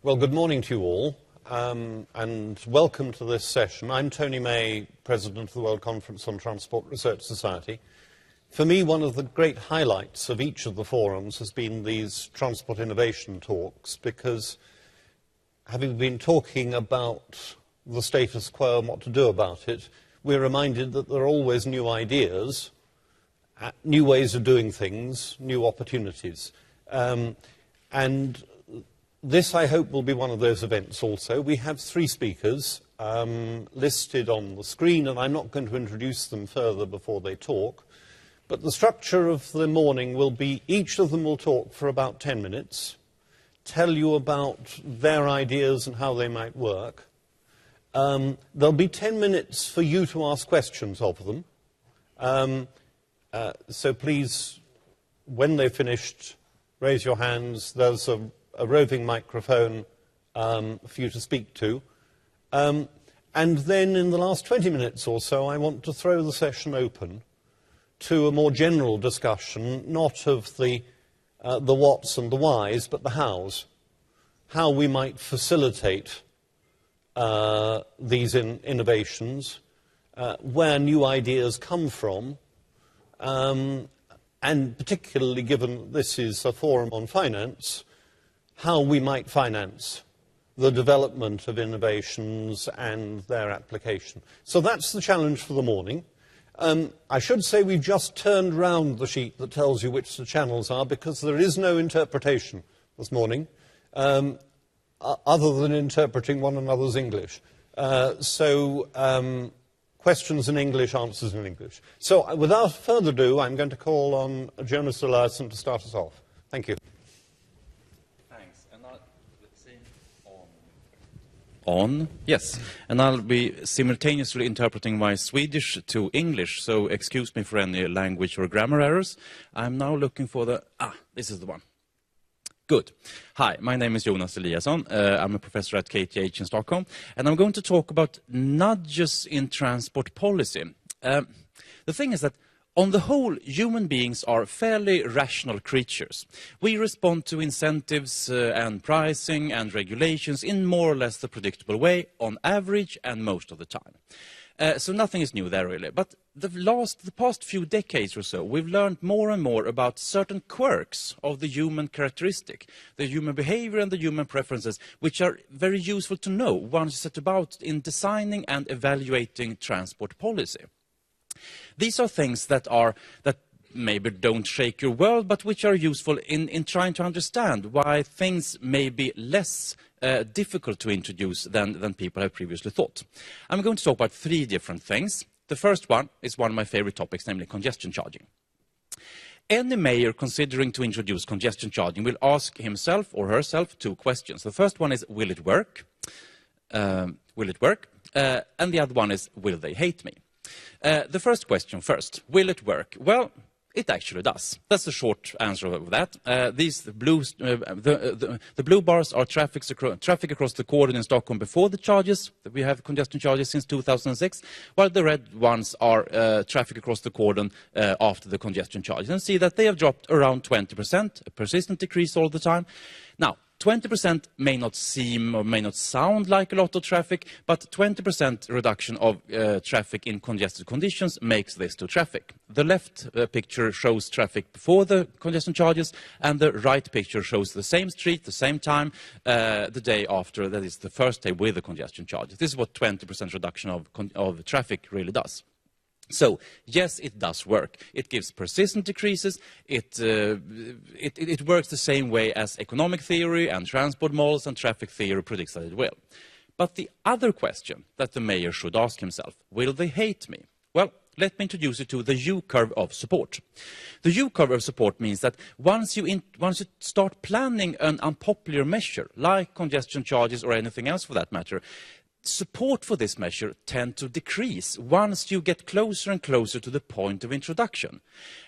Well, good morning to you all, and welcome to this session. I'm Tony May, President of the World Conference on Transport Research Society. For me, one of the great highlights of each of the forums has been these transport innovation talks, because having been talking about the status quo and what to do about it, we're reminded that there are always new ideas, new ways of doing things, new opportunities. And this, I hope, will be one of those events also. We have three speakers listed on the screen, and I'm not going to introduce them further before they talk. But the structure of the morning will be each of them will talk for about 10 minutes, tell you about their ideas and how they might work. There'll be 10 minutes for you to ask questions of them. So please, when they've finished, raise your hands. There's a roving microphone for you to speak to. And then in the last 20 minutes or so, I want to throw the session open to a more general discussion, not of the whats and the whys, but the hows. How we might facilitate these innovations, where new ideas come from, and particularly given this is a forum on finance, how we might finance the development of innovations and their application. So that's the challenge for the morning. I should say we've just turned round the sheet that tells you which the channels are, because there is no interpretation this morning, other than interpreting one another's English. Questions in English, answers in English. So without further ado, I'm going to call on Jonas Eliasson to start us off. Thank you. Yes, and I'll be simultaneously interpreting my Swedish to English, so excuse me for any language or grammar errors. I'm now looking for this is the one. Good. Hi, my name is Jonas Eliasson. I'm a professor at KTH in Stockholm, and I'm going to talk about nudges in transport policy. The thing is that on the whole, human beings are fairly rational creatures. We respond to incentives and pricing and regulations in more or less the predictable way, on average and most of the time. So nothing is new there, really. But the past few decades or so, we've learned more and more about certain quirks of the human characteristic, the human behavior and the human preferences, which are very useful to know once you set about in designing and evaluating transport policy. These are things that maybe don't shake your world, but which are useful in trying to understand why things may be less difficult to introduce than people have previously thought. I'm going to talk about three different things. The first one is one of my favorite topics, namely congestion charging. Any mayor considering to introduce congestion charging will ask himself or herself two questions. The first one is, will it work? Will it work? And the other one is, will they hate me? The first question first, will it work? Well, it actually does. That's the short answer of that. The blue bars are traffic across the cordon in Stockholm before the charges. We have congestion charges since 2006, while the red ones are traffic across the cordon after the congestion charges. And see that they have dropped around 20%, a persistent decrease all the time. Now, 20% may not seem or may not sound like a lot of traffic, but 20% reduction of traffic in congested conditions makes this to traffic. The left picture shows traffic before the congestion charges, and the right picture shows the same street, the same time, the day after, that is the first day with the congestion charges. This is what 20% reduction of traffic really does. So, yes, it does work. It gives persistent decreases. It works the same way as economic theory and transport models and traffic theory predicts that it will. But the other question that the mayor should ask himself, will they hate me? Well, let me introduce you to the U-curve of support. The U-curve of support means that once you start planning an unpopular measure, like congestion charges or anything else for that matter, support for this measure tend to decrease once you get closer and closer to the point of introduction.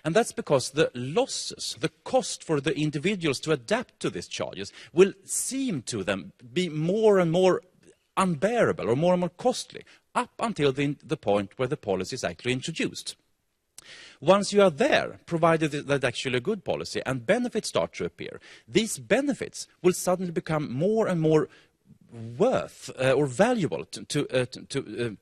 And that's because the losses, the cost for the individuals to adapt to these charges will seem to them be more and more unbearable or more and more costly up until the point where the policy is actually introduced. Once you are there, provided that actually a good policy and benefits start to appear, these benefits will suddenly become more and more worth or valuable to the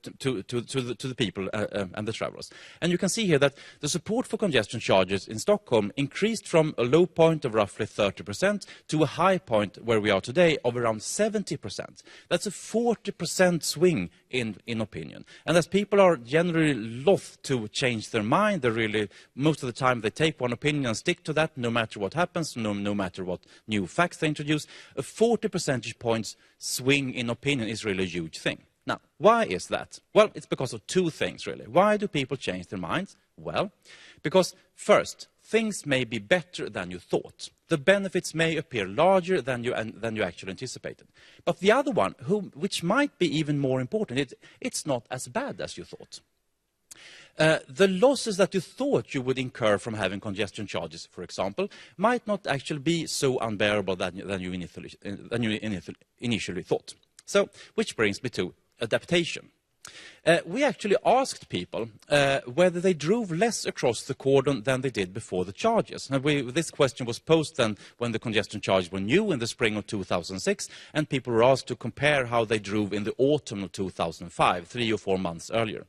people and the travelers. And you can see here that the support for congestion charges in Stockholm increased from a low point of roughly 30% to a high point where we are today of around 70%. That's a 40% swing in opinion. And as people are generally loath to change their mind, they really, most of the time they take one opinion and stick to that no matter what happens, no matter what new facts they introduce, a 40 percentage points swing in opinion is really a huge thing. Now, why is that? Well, it's because of two things, really. Why do people change their minds? Well, because first, things may be better than you thought. The benefits may appear larger than you actually anticipated. But the other one, which might be even more important, it's not as bad as you thought. The losses that you thought you would incur from having congestion charges, for example, might not actually be so unbearable than you initially thought. So, which brings me to adaptation. We actually asked people whether they drove less across the cordon than they did before the charges. And this question was posed then when the congestion charges were new in the spring of 2006, and people were asked to compare how they drove in the autumn of 2005, 3 or 4 months earlier.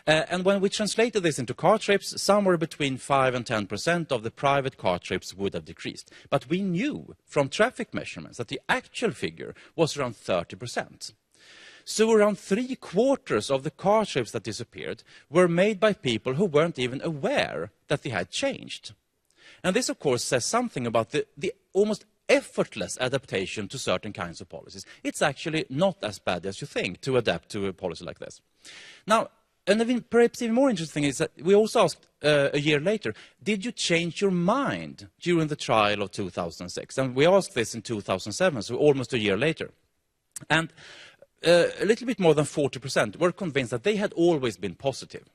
And when we translated this into car trips, somewhere between 5 and 10% of the private car trips would have decreased. But we knew from traffic measurements that the actual figure was around 30%. So around 3/4 of the car trips that disappeared were made by people who weren't even aware that they had changed. And this, of course, says something about the almost effortless adaptation to certain kinds of policies. It's actually not as bad as you think to adapt to a policy like this. Now, and perhaps even more interesting is that we also asked a year later, did you change your mind during the trial of 2006? And we asked this in 2007, so almost a year later. And a little bit more than 40% were convinced that they had always been positive.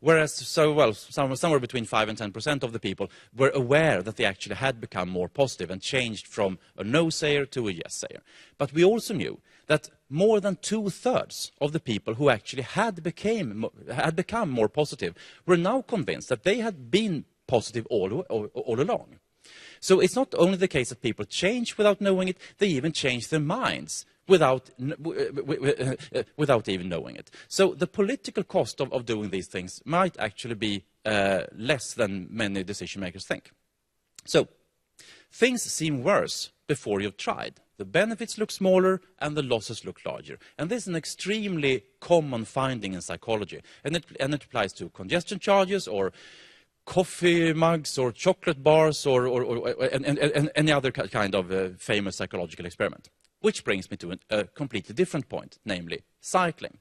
Whereas, somewhere between 5 and 10% of the people were aware that they actually had become more positive and changed from a no-sayer to a yes-sayer. But we also knew that more than 2/3 of the people who actually had become more positive were now convinced that they had been positive all along. So it's not only the case that people change without knowing it, they even change their minds without even knowing it. So the political cost of doing these things might actually be less than many decision makers think. So things seem worse before you've tried. The benefits look smaller and the losses look larger. And this is an extremely common finding in psychology. And it applies to congestion charges or coffee mugs or chocolate bars or any other kind of famous psychological experiment. Which brings me to a completely different point, namely cycling.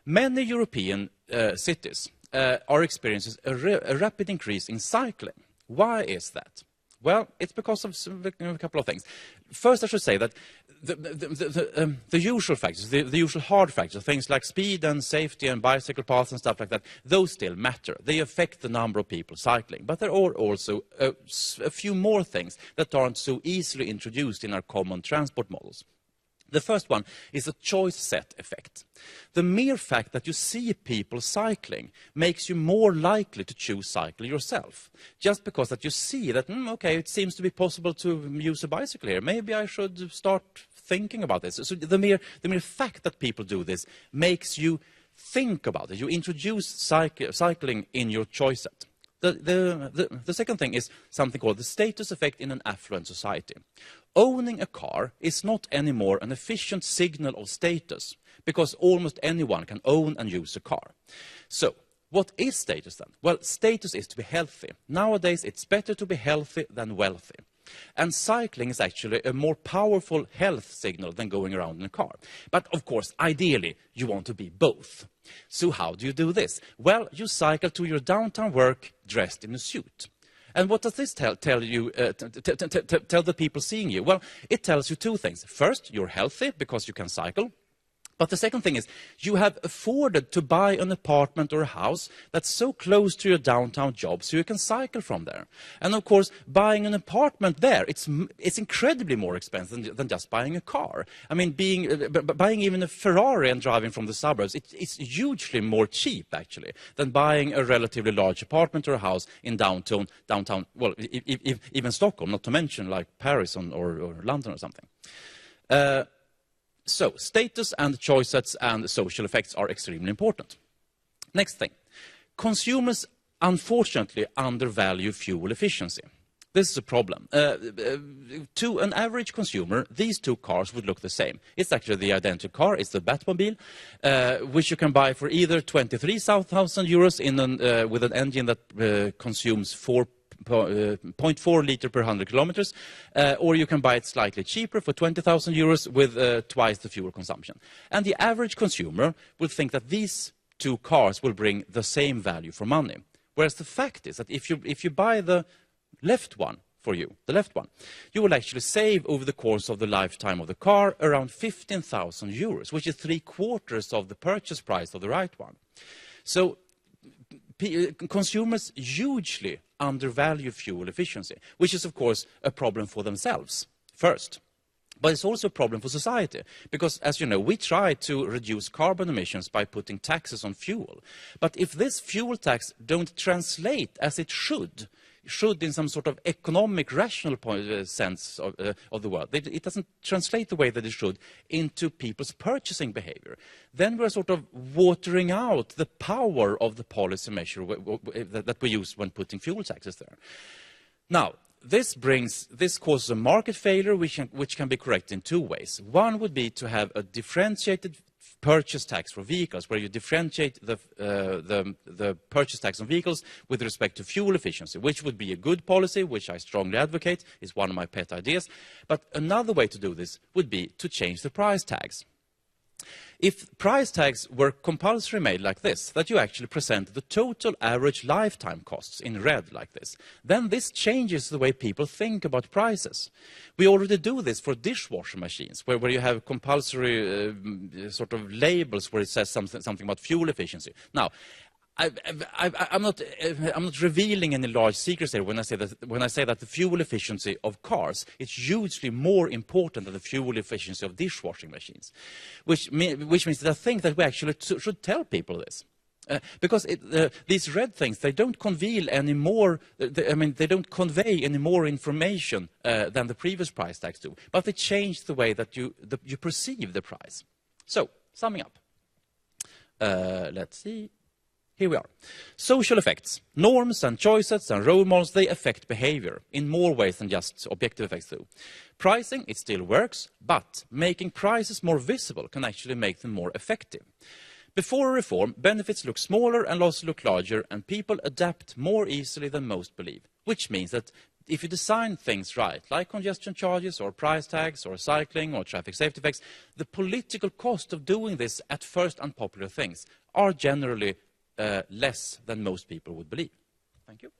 Many European cities are experiencing a rapid increase in cycling. Why is that? Well, it's because of a couple of things. First, I should say that the usual factors, the usual hard factors, things like speed and safety and bicycle paths and stuff like that, those still matter. They affect the number of people cycling. But there are also a few more things that aren't so easily introduced in our common transport models. The first one is a choice set effect. The mere fact that you see people cycling makes you more likely to choose cycle yourself. Just because that you see that, okay, it seems to be possible to use a bicycle here. Maybe I should start thinking about this. So the mere fact that people do this makes you think about it. You introduce cycling in your choice set. The second thing is something called the status effect in an affluent society. Owning a car is not anymore an efficient signal of status, because almost anyone can own and use a car. So, what is status then? Well, status is to be healthy. Nowadays, it's better to be healthy than wealthy. And cycling is actually a more powerful health signal than going around in a car. But of course, ideally, you want to be both. So how do you do this? Well, you cycle to your downtown work dressed in a suit. And what does this tell the people seeing you? Well, it tells you two things. First, you're healthy because you can cycle. But the second thing is, you have afforded to buy an apartment or a house that's so close to your downtown job so you can cycle from there. And of course, buying an apartment there, it's incredibly more expensive than just buying a car. I mean, buying even a Ferrari and driving from the suburbs, it's hugely more cheap, actually, than buying a relatively large apartment or a house in downtown, well, even Stockholm, not to mention like Paris or London or something. So, status and choice sets and social effects are extremely important. Next thing. Consumers, unfortunately, undervalue fuel efficiency. This is a problem. To an average consumer, these two cars would look the same. It's actually the identical car. It's the Batmobile, which you can buy for either 23,000 euros with an engine that consumes 0.4 liter per 100 kilometers, or you can buy it slightly cheaper for 20,000 euros with twice the fuel consumption. And the average consumer will think that these two cars will bring the same value for money. Whereas the fact is that if you buy the left one for you, you will actually save over the course of the lifetime of the car around 15,000 euros, which is 3/4 of the purchase price of the right one. So consumers hugely undervalue fuel efficiency, which is, of course, a problem for themselves first. But it's also a problem for society, because, as you know, we try to reduce carbon emissions by putting taxes on fuel. But if this fuel tax don't translate as it should in some sort of economic, rational sense of the word, it doesn't translate the way that it should into people's purchasing behavior, then we're sort of watering out the power of the policy measure that we use when putting fuel taxes there. Now, this causes a market failure which can be corrected in two ways. One would be to have a differentiated purchase tax for vehicles, where you differentiate the purchase tax on vehicles with respect to fuel efficiency, which would be a good policy, which I strongly advocate, is one of my pet ideas. But another way to do this would be to change the price tags. If price tags were compulsory made like this, that you actually present the total average lifetime costs in red like this, then this changes the way people think about prices. We already do this for dishwasher machines, where you have compulsory sort of labels where it says something about fuel efficiency. Now, I'm not revealing any large secrets here when I say that the fuel efficiency of cars is hugely more important than the fuel efficiency of dishwashing machines, which means that I think that we actually should tell people this. Because these red things, they don't convey any more. They don't convey any more information than the previous price tags do, but they change the way that you perceive the price. So, summing up, let's see. Here we are. Social effects. Norms and choices and role models, they affect behavior in more ways than just objective effects do. Pricing, it still works, but making prices more visible can actually make them more effective. Before a reform, benefits look smaller and losses look larger, and people adapt more easily than most believe, which means that if you design things right, like congestion charges or price tags or cycling or traffic safety effects, the political cost of doing this at first unpopular things are generally less than most people would believe. Thank you.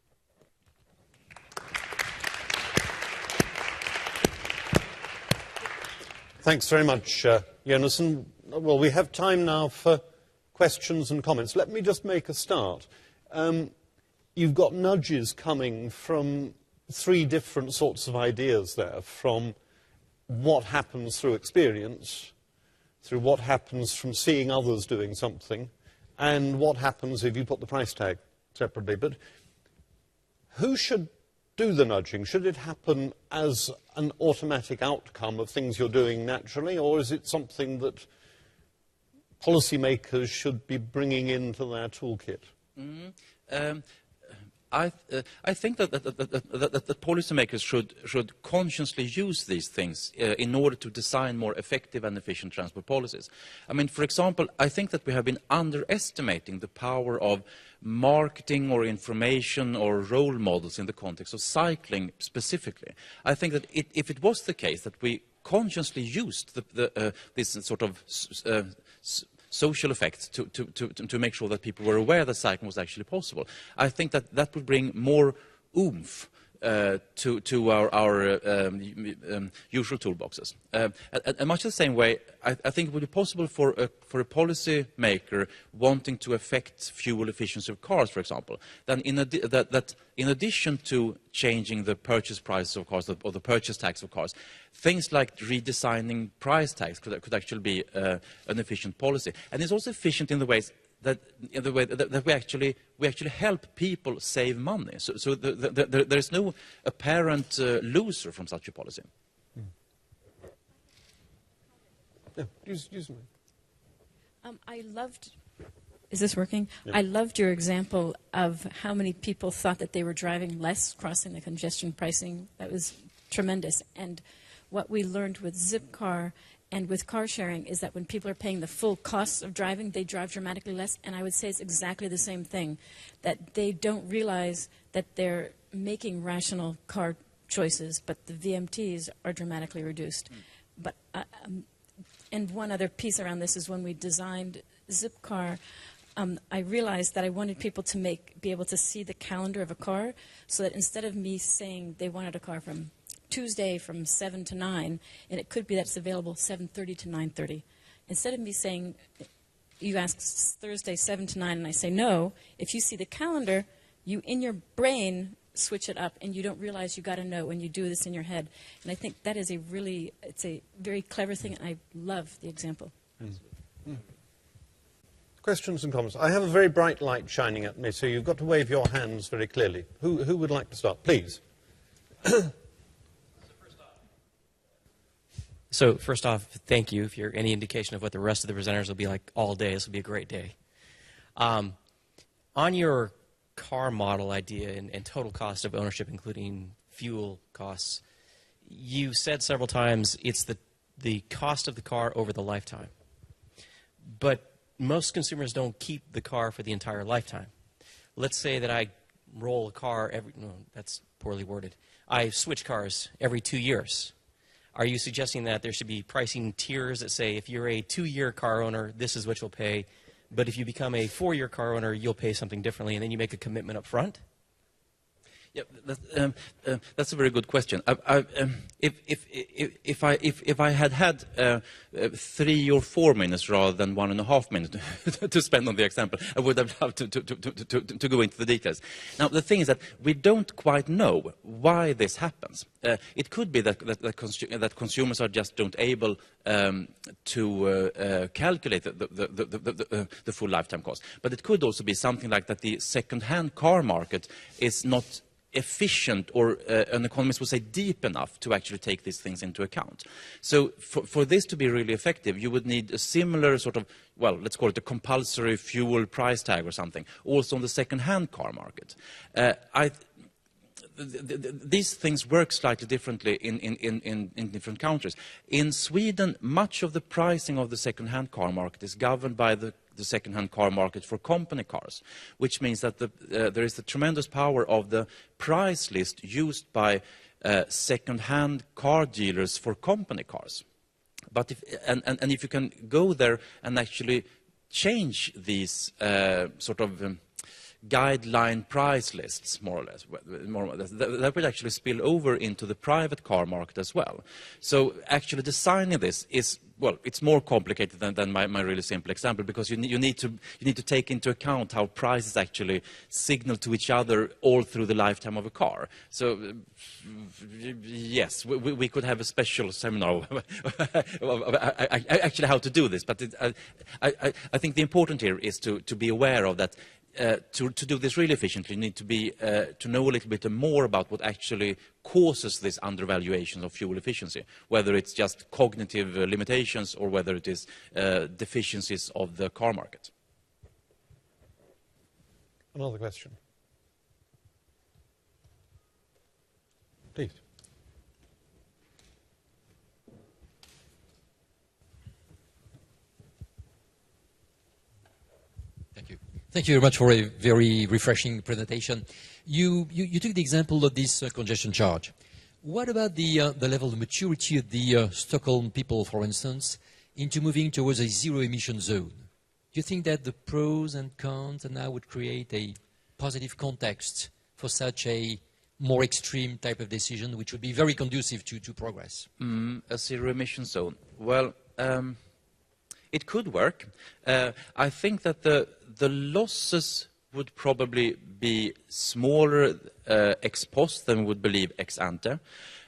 Thanks very much, Jonas. And, well, we have time now for questions and comments. Let me just make a start. You've got nudges coming from three different sorts of ideas there, from what happens through experience, through what happens from seeing others doing something, and what happens if you put the price tag separately. But who should do the nudging? Should it happen as an automatic outcome of things you're doing naturally, or is it something that policymakers should be bringing into their toolkit? I think that the policymakers should consciously use these things in order to design more effective and efficient transport policies. I mean, for example, I think that we have been underestimating the power of marketing or information or role models in the context of cycling specifically. I think that if it was the case that we consciously used this sort of social effects to make sure that people were aware that cycling was actually possible, I think that would bring more oomph to our usual toolboxes. And much the same way, I think it would be possible for a policy maker wanting to affect fuel efficiency of cars, for example, then that in addition to changing the purchase prices of cars or the purchase tax of cars, things like redesigning price tags could actually be an efficient policy. And it's also efficient in the ways that we actually help people save money. So there's no apparent loser from such a policy. Yeah, use me. I loved. Is this working? Yeah. I loved your example of how many people thought that they were driving less, crossing the congestion pricing. That was tremendous. And what we learned with Zipcar and with car sharing is that when people are paying the full costs of driving, they drive dramatically less. And I would say it's exactly the same thing, that they don't realize that they're making rational car choices, but the VMTs are dramatically reduced. But and one other piece around this is when we designed Zipcar, I realized that I wanted people to be able to see the calendar of a car, so that instead of me saying they wanted a car from Tuesday from 7 to 9, and it could be that it's available 7:30 to 9:30. Instead of me saying, you ask Thursday 7 to 9, and I say no, if you see the calendar, you in your brain switch it up, and you don't realize you got to know when you do this in your head. And I think that is it's a very clever thing, and I love the example. Questions and comments? I have a very bright light shining at me, so you've got to wave your hands very clearly. Who would like to start? Please. So first off, thank you. If you're any indication of what the rest of the presenters will be like all day, this will be a great day. On your car model idea and total cost of ownership, including fuel costs, you said several times it's the cost of the car over the lifetime. But most consumers don't keep the car for the entire lifetime. Let's say that I roll a car no, that's poorly worded. I switch cars every 2 years. Are you suggesting that there should be pricing tiers that say if you're a 2-year car owner, this is what you'll pay, but if you become a 4-year car owner, you'll pay something differently, and then you make a commitment up front? Yeah, that's a very good question. If I had 3 or 4 minutes rather than 1.5 minutes to spend on the example, I would have loved to go into the details. Now, the thing is that we don't quite know why this happens. It could be that consumers are just don't able to calculate the full lifetime cost. But it could also be something like that the second-hand car market is not efficient, or an economist would say deep enough to actually take these things into account. So for this to be really effective, you would need a similar sort of, well, let's call it a compulsory fuel price tag or something, also on the second-hand car market. These things work slightly differently in different countries. In Sweden, much of the pricing of the second-hand car market is governed by the second-hand car market for company cars, which means that there is the tremendous power of the price list used by second-hand car dealers for company cars. But if you can go there and actually change these sort of guideline price lists, more or less, that would actually spill over into the private car market as well. So actually designing this is, well, it's more complicated than my really simple example, because you need to take into account how prices actually signal to each other all through the lifetime of a car. So yes, we could have a special seminar of actually how to do this, but I think the important here is to be aware of that. To do this really efficiently, you need to know a little bit more about what actually causes this undervaluation of fuel efficiency, whether it's just cognitive limitations or whether it is deficiencies of the car market. Another question. Please. Thank you. Thank you very much for a very refreshing presentation. You took the example of this congestion charge. What about the level of maturity of the Stockholm people, for instance, into moving towards a zero-emission zone? Do you think that the pros and cons now would create a positive context for such a more extreme type of decision, which would be very conducive to progress? A zero-emission zone. Well, it could work. I think that the losses would probably be smaller ex post than we would believe ex ante.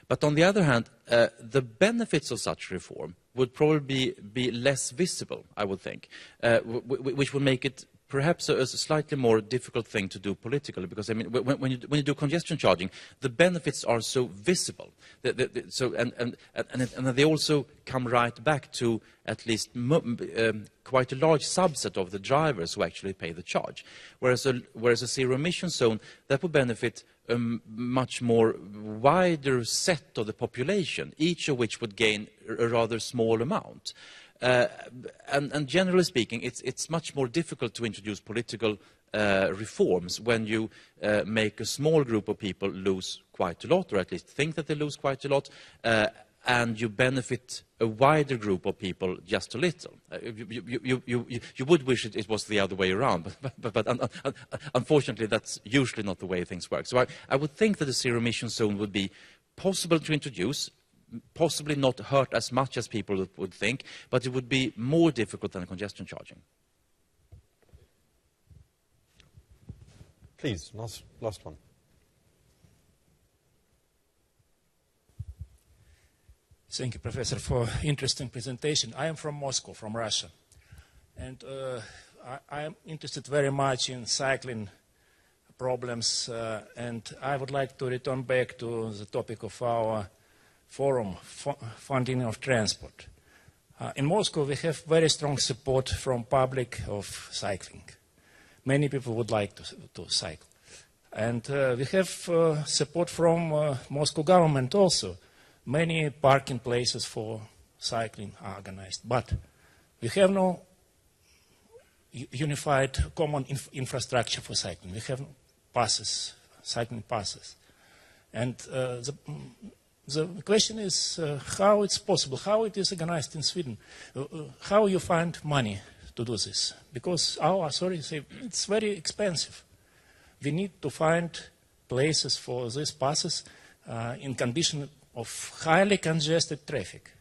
But on the other hand, the benefits of such reform would probably be less visible, I would think, which would make it perhaps a slightly more difficult thing to do politically, because I mean, when you do congestion charging, the benefits are so visible. And they also come right back to at least quite a large subset of the drivers who actually pay the charge. Whereas a zero-emission zone, that would benefit a much more wider set of the population, each of which would gain a rather small amount. And generally speaking, it's much more difficult to introduce political reforms when you make a small group of people lose quite a lot, or at least think that they lose quite a lot, and you benefit a wider group of people just a little. You would wish it was the other way around, but unfortunately that's usually not the way things work. So I would think that a zero-emission zone would be possible to introduce, possibly not hurt as much as people would think, but it would be more difficult than congestion charging. Please, last one. Thank you, Professor, for interesting presentation. I am from Moscow, from Russia, and I am interested very much in cycling problems, and I would like to return back to the topic of our forum, funding of transport. In Moscow, we have very strong support from public of cycling. Many people would like to cycle. And we have support from Moscow government also. Many parking places for cycling are organized. But we have no unified common infrastructure for cycling. We have passes, cycling passes. And the question is how it's possible, how it is organized in Sweden, how you find money to do this. Because our authorities say it's very expensive. We need to find places for these passes in condition of highly congested traffic.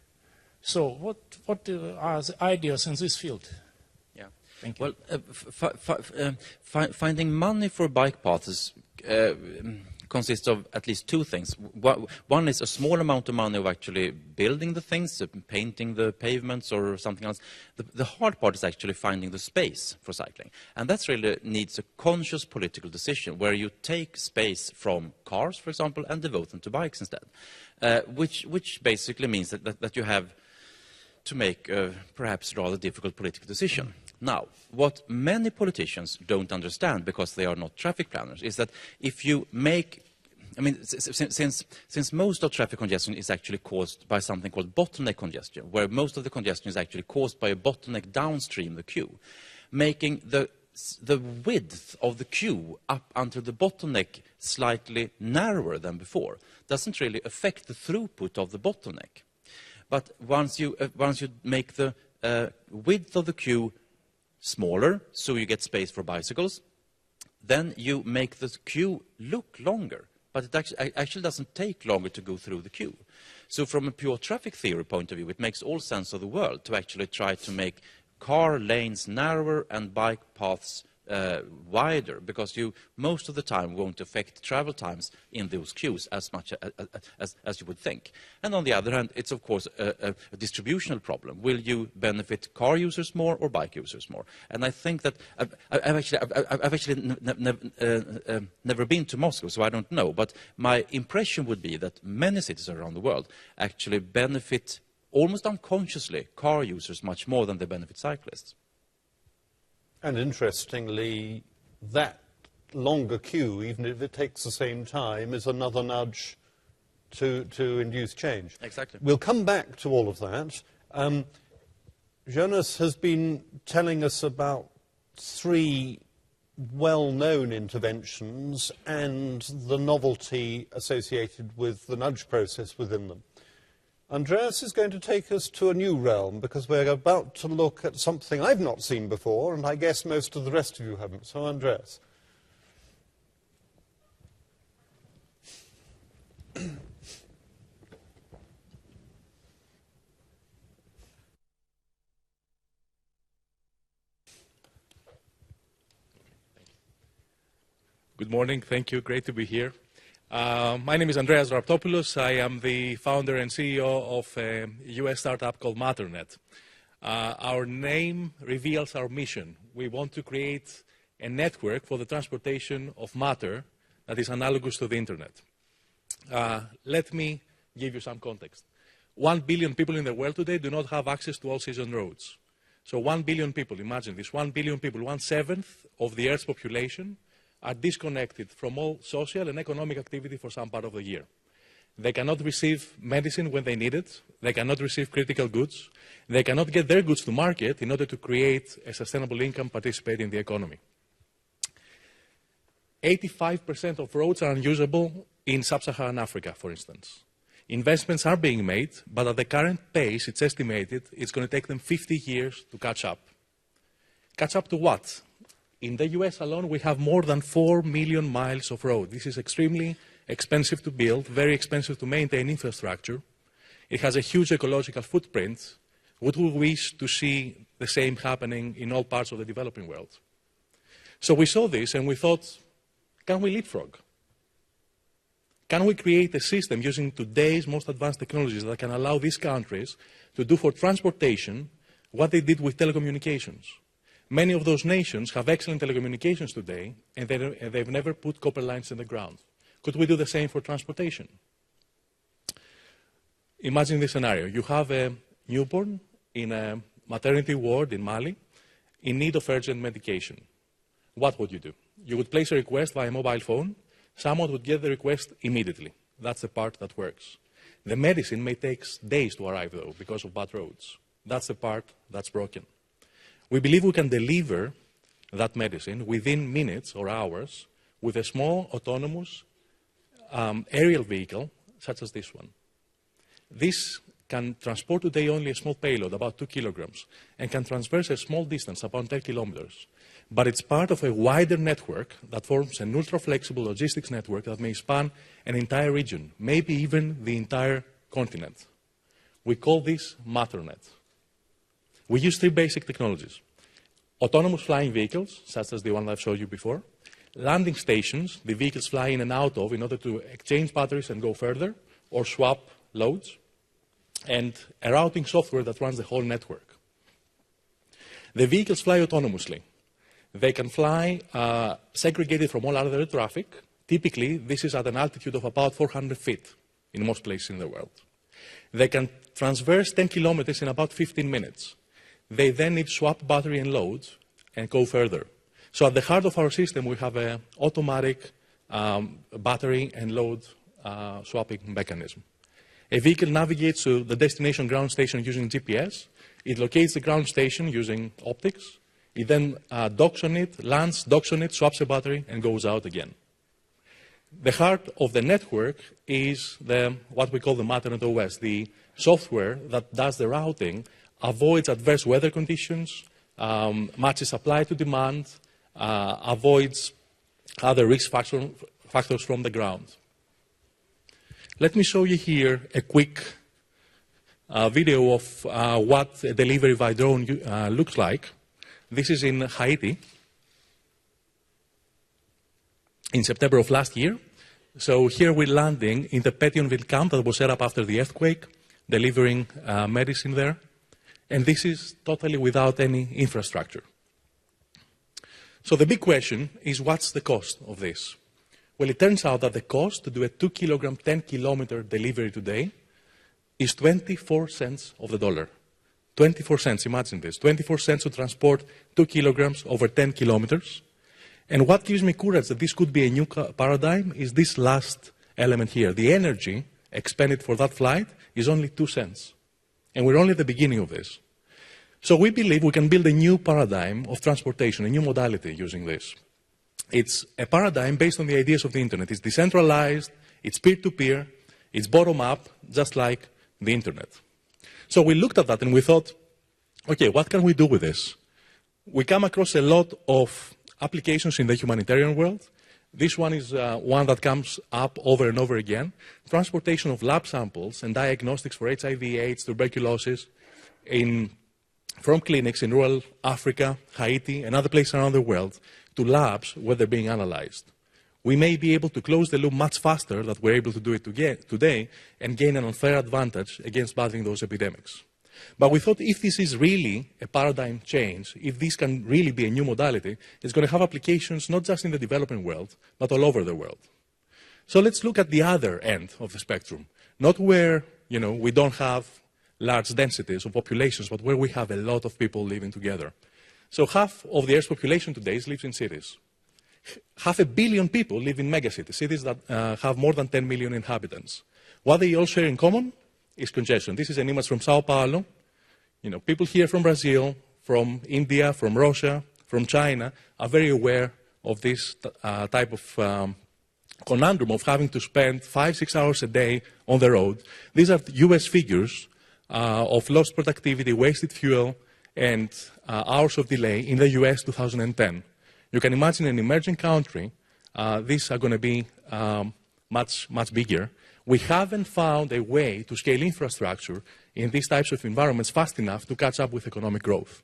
So what are the ideas in this field? Yeah. Thank you. Well, finding money for bike paths consists of at least two things. One is a small amount of money of actually building the things, painting the pavements or something else. The hard part is actually finding the space for cycling. And that really needs a conscious political decision where you take space from cars, for example, and devote them to bikes instead. Which basically means that you have to make a perhaps rather difficult political decision. Now, what many politicians don't understand, because they are not traffic planners, is that if you make, I mean, since most of traffic congestion is actually caused by something called bottleneck congestion, where most of the congestion is actually caused by a bottleneck downstream the queue, making the width of the queue up until the bottleneck slightly narrower than before doesn't really affect the throughput of the bottleneck. But once you make the width of the queue smaller, so you get space for bicycles, then you make the queue look longer. But it actually doesn't take longer to go through the queue. So from a pure traffic theory point of view, it makes all sense of the world to actually try to make car lanes narrower and bike paths wider, because you most of the time won't affect travel times in those queues as much as you would think. And on the other hand, it's of course a distributional problem. Will you benefit car users more or bike users more? And I think that I've actually never been to Moscow, so I don't know. But my impression would be that many cities around the world actually benefit almost unconsciously car users much more than they benefit cyclists. And interestingly, that longer queue, even if it takes the same time, is another nudge to induce change. Exactly. We'll come back to all of that. Jonas has been telling us about three well-known interventions and the novelty associated with the nudge process within them. Andreas is going to take us to a new realm, because we're about to look at something I've not seen before, and I guess most of the rest of you haven't. So, Andreas. Good morning. Thank you. Great to be here. My name is Andreas Raptopoulos. I am the founder and CEO of a US startup called Matternet. Our name reveals our mission. We want to create a network for the transportation of matter that is analogous to the internet. Let me give you some context. 1 billion people in the world today do not have access to all-season roads. So 1 billion people, imagine this, 1 billion people, 1/7 of the Earth's population are disconnected from all social and economic activity for some part of the year. They cannot receive medicine when they need it. They cannot receive critical goods. They cannot get their goods to market in order to create a sustainable income, participate in the economy. 85% of roads are unusable in sub-Saharan Africa, for instance. Investments are being made, but at the current pace, it's estimated it's going to take them 50 years to catch up. Catch up to what? In the US alone, we have more than 4 million miles of road. This is extremely expensive to build, very expensive to maintain infrastructure. It has a huge ecological footprint. Would we wish to see the same happening in all parts of the developing world? So we saw this and we thought, can we leapfrog? Can we create a system using today's most advanced technologies that can allow these countries to do for transportation what they did with telecommunications? Many of those nations have excellent telecommunications today, and they've never put copper lines in the ground. Could we do the same for transportation? Imagine this scenario. You have a newborn in a maternity ward in Mali in need of urgent medication. What would you do? You would place a request via mobile phone. Someone would get the request immediately. That's the part that works. The medicine may take days to arrive, though, because of bad roads. That's the part that's broken. We believe we can deliver that medicine within minutes or hours with a small, autonomous aerial vehicle, such as this one. This can transport today only a small payload, about 2 kilograms, and can traverse a small distance, about 10 kilometers. But it's part of a wider network that forms an ultra-flexible logistics network that may span an entire region, maybe even the entire continent. We call this Matternet. We use 3 basic technologies. Autonomous flying vehicles, such as the one I've showed you before. Landing stations, the vehicles fly in and out of in order to exchange batteries and go further, or swap loads. And a routing software that runs the whole network. The vehicles fly autonomously. They can fly segregated from all other traffic. Typically, this is at an altitude of about 400 feet in most places in the world. They can traverse 10 kilometers in about 15 minutes. They then need to swap battery and load and go further. So at the heart of our system, we have an automatic battery and load swapping mechanism. A vehicle navigates to the destination ground station using GPS. It locates the ground station using optics. It then docks on it, lands, docks on it, swaps a battery, and goes out again. The heart of the network is what we call the Matternet OS, the software that does the routing, avoids adverse weather conditions, matches supply to demand, avoids other risk factors from the ground. Let me show you here a quick video of what a delivery by drone looks like. This is in Haiti in September of last year. So here we're landing in the Pétionville camp that was set up after the earthquake, delivering medicine there. And this is totally without any infrastructure. So the big question is, what's the cost of this? Well, it turns out that the cost to do a 2 kilogram, 10 kilometer delivery today is 24 cents of the dollar. 24 cents, imagine this. 24 cents to transport 2 kilograms over 10 kilometers. And what gives me courage that this could be a new paradigm is this last element here. The energy expended for that flight is only 2 cents. And we're only at the beginning of this. So we believe we can build a new paradigm of transportation, a new modality using this. It's a paradigm based on the ideas of the internet. It's decentralized, it's peer-to-peer, it's bottom-up, just like the internet. So we looked at that and we thought, okay, what can we do with this? We come across a lot of applications in the humanitarian world. This one is one that comes up over and over again. Transportation of lab samples and diagnostics for HIV, AIDS, tuberculosis from clinics in rural Africa, Haiti, and other places around the world to labs where they're being analyzed. we may be able to close the loop much faster than we're able to do it today and gain an unfair advantage against battling those epidemics. But we thought if this is really a paradigm change, if this can really be a new modality, it's going to have applications not just in the developing world, but all over the world. So let's look at the other end of the spectrum, not where we don't have large densities of populations, but where we have a lot of people living together. So half of the Earth's population today lives in cities. 500 million people live in megacities, cities that have more than 10 million inhabitants. What they all share in common is congestion. This is an image from Sao Paulo. People here from Brazil, from India, from Russia, from China are very aware of this type of conundrum of having to spend 5-6 hours a day on the road. These are US figures of lost productivity, wasted fuel, and hours of delay in the US 2010. You can imagine an emerging country, these are going to be much, much bigger. We haven't found a way to scale infrastructure in these types of environments fast enough to catch up with economic growth.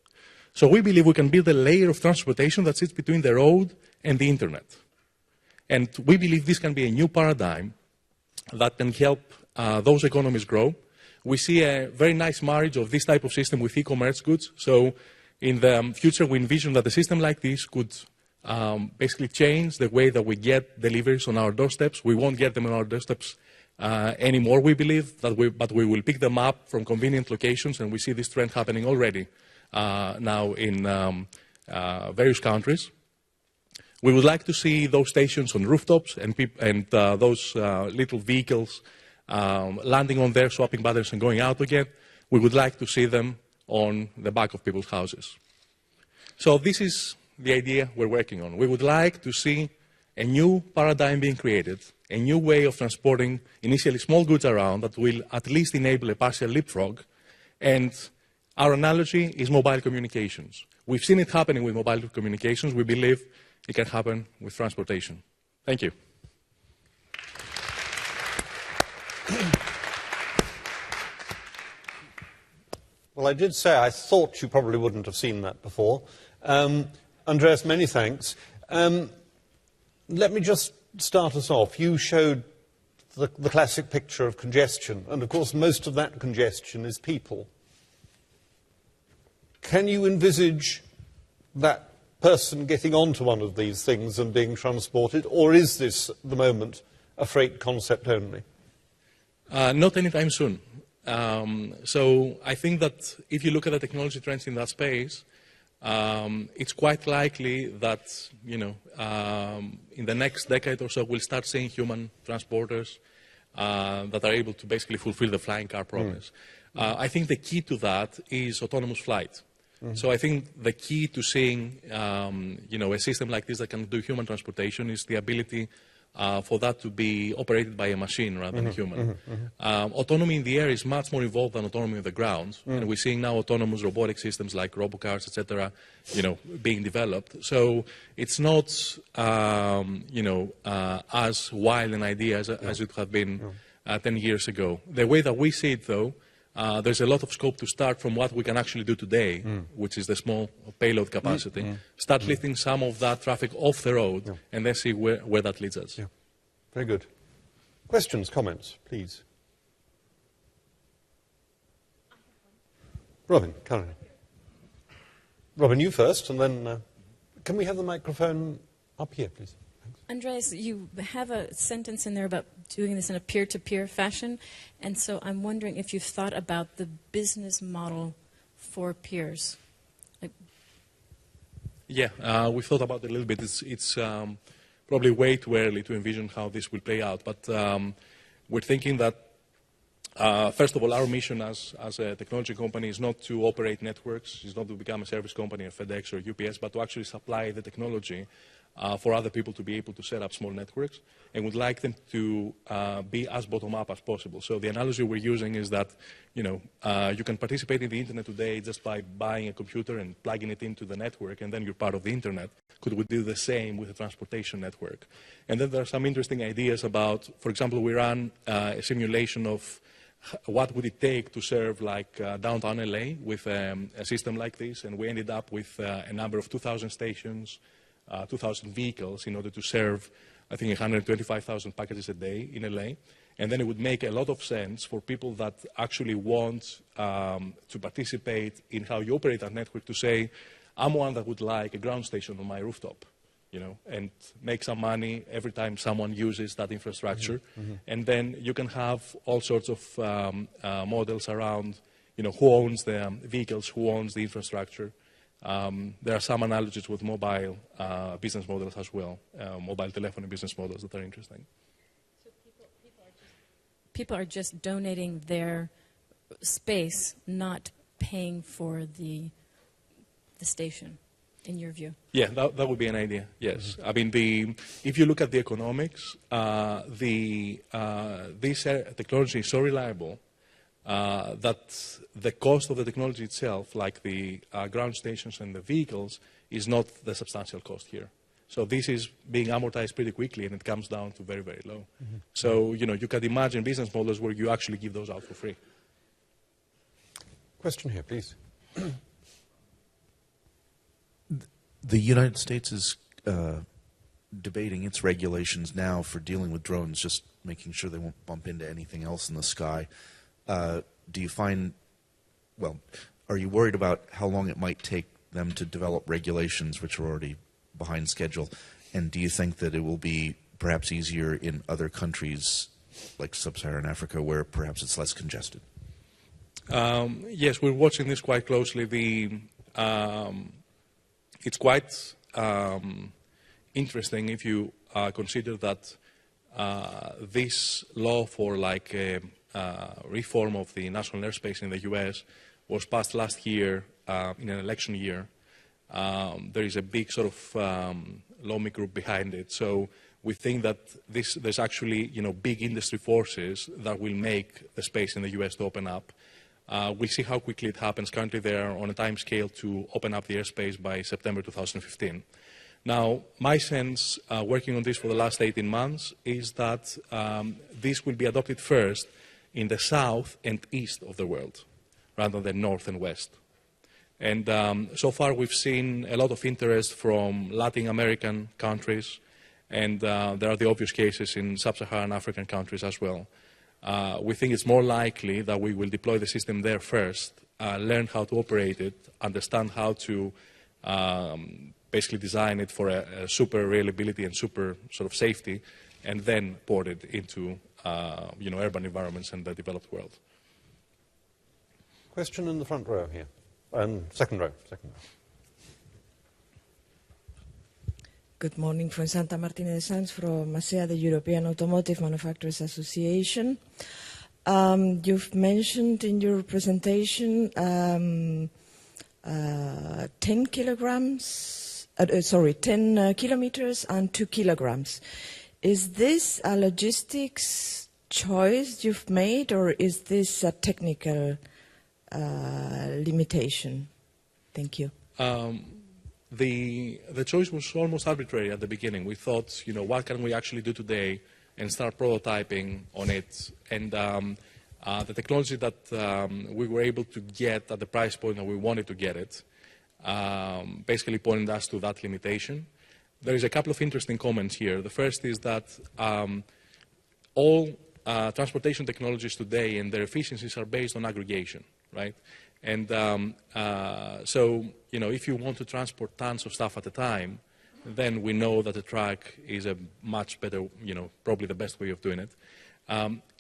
So we believe we can build a layer of transportation that sits between the road and the internet. And we believe this can be a new paradigm that can help those economies grow. We see a very nice marriage of this type of system with e-commerce goods. So in the future, we envision that a system like this could basically change the way that we get deliveries on our doorsteps. We won't get them on our doorsteps anymore, we believe, but we will pick them up from convenient locations, and we see this trend happening already now in various countries. We would like to see those stations on rooftops and those little vehicles landing on there, swapping batteries and going out again. We would like to see them on the back of people's houses. So this is the idea we're working on. We would like to see a new paradigm being created, a new way of transporting initially small goods around that will at least enable a partial leapfrog. And our analogy is mobile communications. We've seen it happening with mobile communications. We believe it can happen with transportation. Thank you. Well, I did say I thought you probably wouldn't have seen that before. Andreas, many thanks. Let me just start us off. You showed the classic picture of congestion, and of course most of that congestion is people. Can you envisage that person getting onto one of these things and being transported, or is this, at the moment, a freight concept only? Not anytime soon. So I think that if you look at the technology trends in that space, it's quite likely that, in the next decade or so, we'll start seeing human transporters that are able to basically fulfill the flying car promise. I think the key to that is autonomous flight. So I think the key to seeing, a system like this that can do human transportation is the ability for that to be operated by a machine rather than a human. Autonomy in the air is much more involved than autonomy on the ground, and we're seeing now autonomous robotic systems like robocars, etc., being developed. So it's not, as wild an idea as it would have been 10 years ago. The way that we see it, though, there's a lot of scope to start from what we can actually do today, which is the small payload capacity, start lifting some of that traffic off the road, and then see where that leads us. Yeah. Very good. Questions, comments, please. Robin, Karen. Robin, you first, and then can we have the microphone up here, please? Andreas, you have a sentence in there about doing this in a peer-to-peer fashion, and so I'm wondering if you've thought about the business model for peers. Yeah, we've thought about it a little bit. It's probably way too early to envision how this will play out, but we're thinking that, first of all, our mission as a technology company is not to operate networks, is not to become a service company, a FedEx or UPS, but to actually supply the technology for other people to be able to set up small networks, and would like them to be as bottom-up as possible. So the analogy we're using is that, you can participate in the internet today just by buying a computer and plugging it into the network, and then you're part of the internet. Could we do the same with a transportation network? And then there are some interesting ideas about, for example, we ran a simulation of what would it take to serve like downtown LA with a system like this, and we ended up with a number of 2,000 stations, 2,000 vehicles in order to serve I think 125,000 packages a day in LA. And then it would make a lot of sense for people that actually want to participate in how you operate that network to say, I'm one that would like a ground station on my rooftop, you know, and make some money every time someone uses that infrastructure. And then you can have all sorts of models around, you know, who owns the vehicles, who owns the infrastructure. There are some analogies with mobile business models as well, mobile telephony business models that are interesting. So people are just donating their space, not paying for the station, in your view? Yeah, that would be an idea, yes. I mean, if you look at the economics, this technology is so reliable that the cost of the technology itself, like the ground stations and the vehicles, is not the substantial cost here. So this is being amortized pretty quickly, and it comes down to very, very low. So, you know, you can imagine business models where you actually give those out for free. Question here, please. The United States is debating its regulations now for dealing with drones, just making sure they won't bump into anything else in the sky. Do you find, well, are you worried about how long it might take them to develop regulations which are already behind schedule? And do you think that it will be perhaps easier in other countries like sub-Saharan Africa where perhaps it's less congested? Yes, we're watching this quite closely. It's quite interesting if you consider that this law for like reform of the national airspace in the US was passed last year in an election year. There is a big sort of lawmaker group behind it. So we think that there's actually, you know, big industry forces that will make the space in the US to open up. We'll see how quickly it happens. Currently, they are on a time scale to open up the airspace by September 2015. Now, my sense, working on this for the last 18 months, is that this will be adopted first in the south and east of the world, rather than north and west. And so far, we've seen a lot of interest from Latin American countries, and there are the obvious cases in sub-Saharan African countries as well. We think it's more likely that we will deploy the system there first, learn how to operate it, understand how to basically design it for a super reliability and super sort of safety, and then port it into you know, urban environments and the developed world. Question in the front row here. Second row. Good morning from Santa Martina de Sans, from ASEA, the European Automotive Manufacturers Association. You've mentioned in your presentation 10 kilometers and 2 kilograms. Is this a logistics choice you've made, or is this a technical limitation? Thank you. The choice was almost arbitrary at the beginning. We thought, you know, what can we actually do today and start prototyping on it. And the technology that we were able to get at the price point that we wanted to get it basically pointed us to that limitation. There is a couple of interesting comments here. The first is that all transportation technologies today and their efficiencies are based on aggregation, right? And so, you know, if you want to transport tons of stuff at a time, then we know that a truck is a much better, you know, probably the best way of doing it.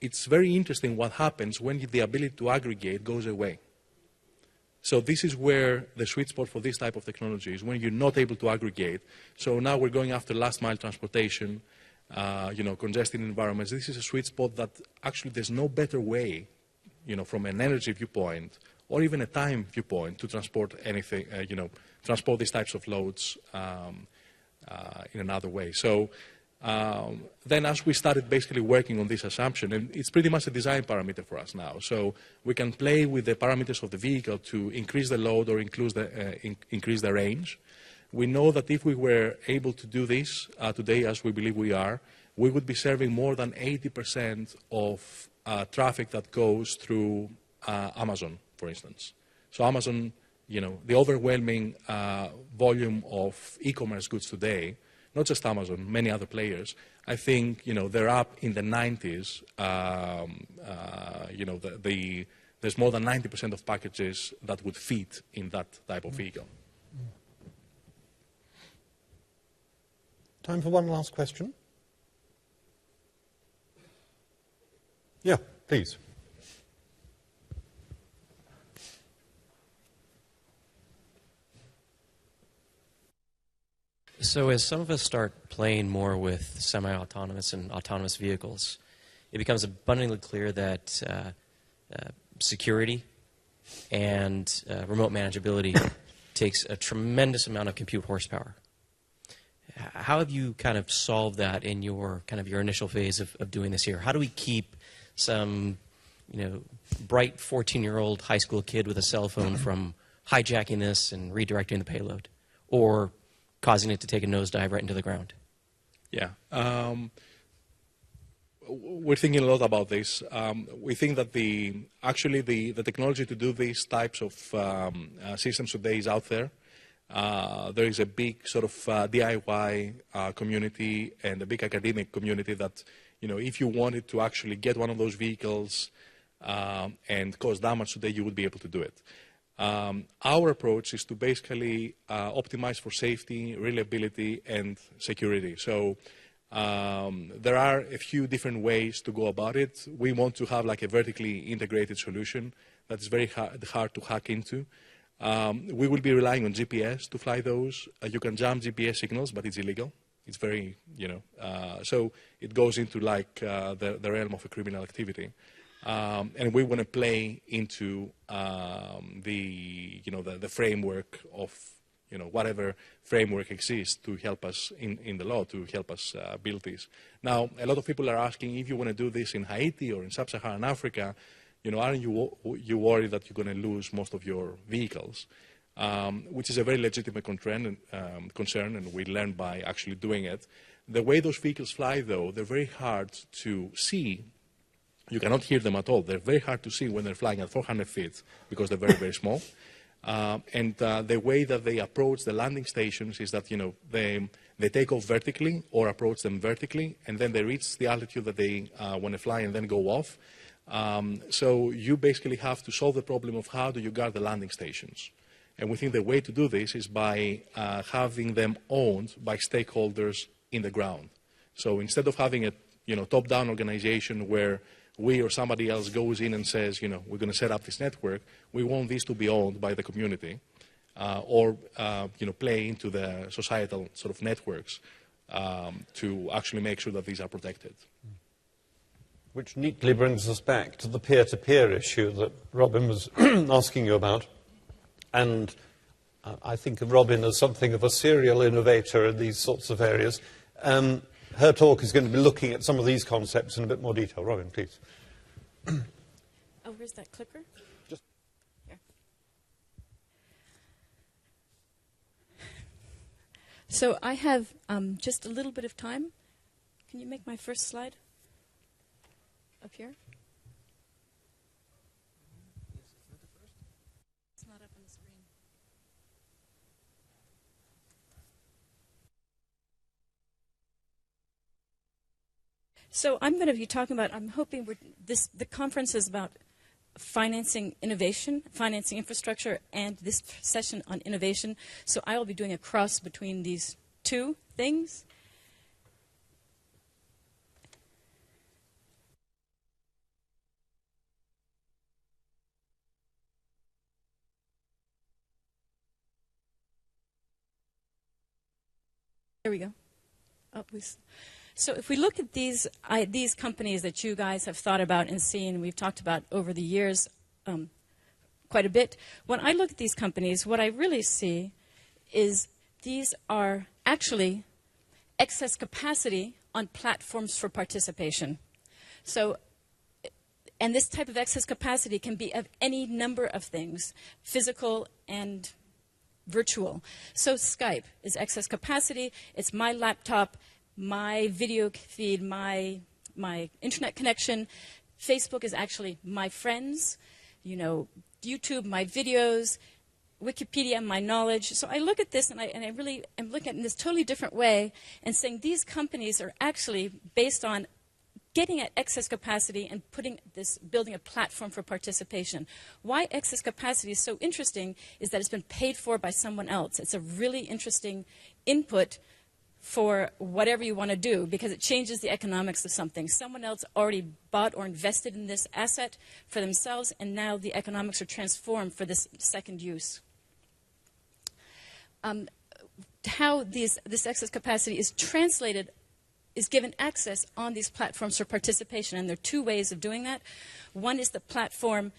It's very interesting what happens when the ability to aggregate goes away. So this is where the sweet spot for this type of technology is, when you're not able to aggregate. So now we're going after last mile transportation, you know, congested environments. This is a sweet spot that actually there's no better way, you know, from an energy viewpoint or even a time viewpoint to transport anything, you know, transport these types of loads in another way. So then as we started basically working on this assumption, and it's pretty much a design parameter for us now. So we can play with the parameters of the vehicle to increase the load or increase the range. We know that if we were able to do this today, as we believe we are, we would be serving more than 80% of traffic that goes through Amazon, for instance. So Amazon, you know, the overwhelming volume of e-commerce goods today not just Amazon, many other players. I think, they're up in the 90s. There's more than 90% of packages that would fit in that type of vehicle. Time for one last question. Yeah, please. So as some of us start playing more with semi-autonomous and autonomous vehicles, it becomes abundantly clear that security and remote manageability takes a tremendous amount of compute horsepower. How have you kind of solved that in your initial phase of doing this here? How do we keep some bright 14-year-old high school kid with a cell phone from hijacking this and redirecting the payload, or causing it to take a nosedive right into the ground? Yeah. We're thinking a lot about this. We think that the technology to do these types of systems today is out there. There is a big sort of DIY community and a big academic community that, if you wanted to actually get one of those vehicles and cause damage today, you would be able to do it. Our approach is to basically optimize for safety, reliability, and security. So there are a few different ways to go about it. We want to have like a vertically integrated solution that is very hard to hack into. We will be relying on GPS to fly those. You can jam GPS signals, but it's illegal. It's very, so it goes into like the realm of a criminal activity. And we want to play into the framework of, whatever framework exists to help us in the law, to help us build this. Now, a lot of people are asking, if you want to do this in Haiti or in sub-Saharan Africa, aren't you worried that you're going to lose most of your vehicles? Which is a very legitimate concern, and we learned by actually doing it. The way those vehicles fly, though, they're very hard to see. You cannot hear them at all. They're very hard to see when they're flying at 400 feet because they're very, very small. And the way that they approach the landing stations is that, they take off vertically or approach them vertically, and then they reach the altitude that they want to fly and then go off. So you basically have to solve the problem of how do you guard the landing stations. And we think the way to do this is by having them owned by stakeholders in the ground. So instead of having a top-down organization where we or somebody else goes in and says, we're going to set up this network, we want this to be owned by the community or play into the societal sort of networks to actually make sure that these are protected. Which neatly brings us back to the peer-to-peer issue that Robin was asking you about. And I think of Robin as something of a serial innovator in these sorts of areas. Her talk is going to be looking at some of these concepts in a bit more detail. Robin, please. Oh, where's that clicker? Just here. So I have just a little bit of time. Can you make my first slide up here? It's not up on the screen. So I'm going to be talking about, I'm hoping the conference is about financing innovation, financing infrastructure, and this session on innovation. So I will be doing a cross between these two things. There we go. Oh, please. So if we look at these companies that you guys have thought about and seen, we've talked about over the years quite a bit. When I look at these companies, what I really see is these are actually excess capacity on platforms for participation. So, and this type of excess capacity can be of any number of things, physical and virtual. So Skype is excess capacity. It's my laptop, my video feed, my internet connection. Facebook is actually my friends, YouTube, my videos. Wikipedia, my knowledge. So I look at this and I really am looking at it in this totally different way and saying these companies are actually based on getting at excess capacity and building a platform for participation. Why excess capacity is so interesting is that it's been paid for by someone else. It's a really interesting input for whatever you want to do because it changes the economics of something. Someone else already bought or invested in this asset for themselves, and now the economics are transformed for this second use. How this excess capacity is translated is given access on these platforms for participation, and there are two ways of doing that. One is the platform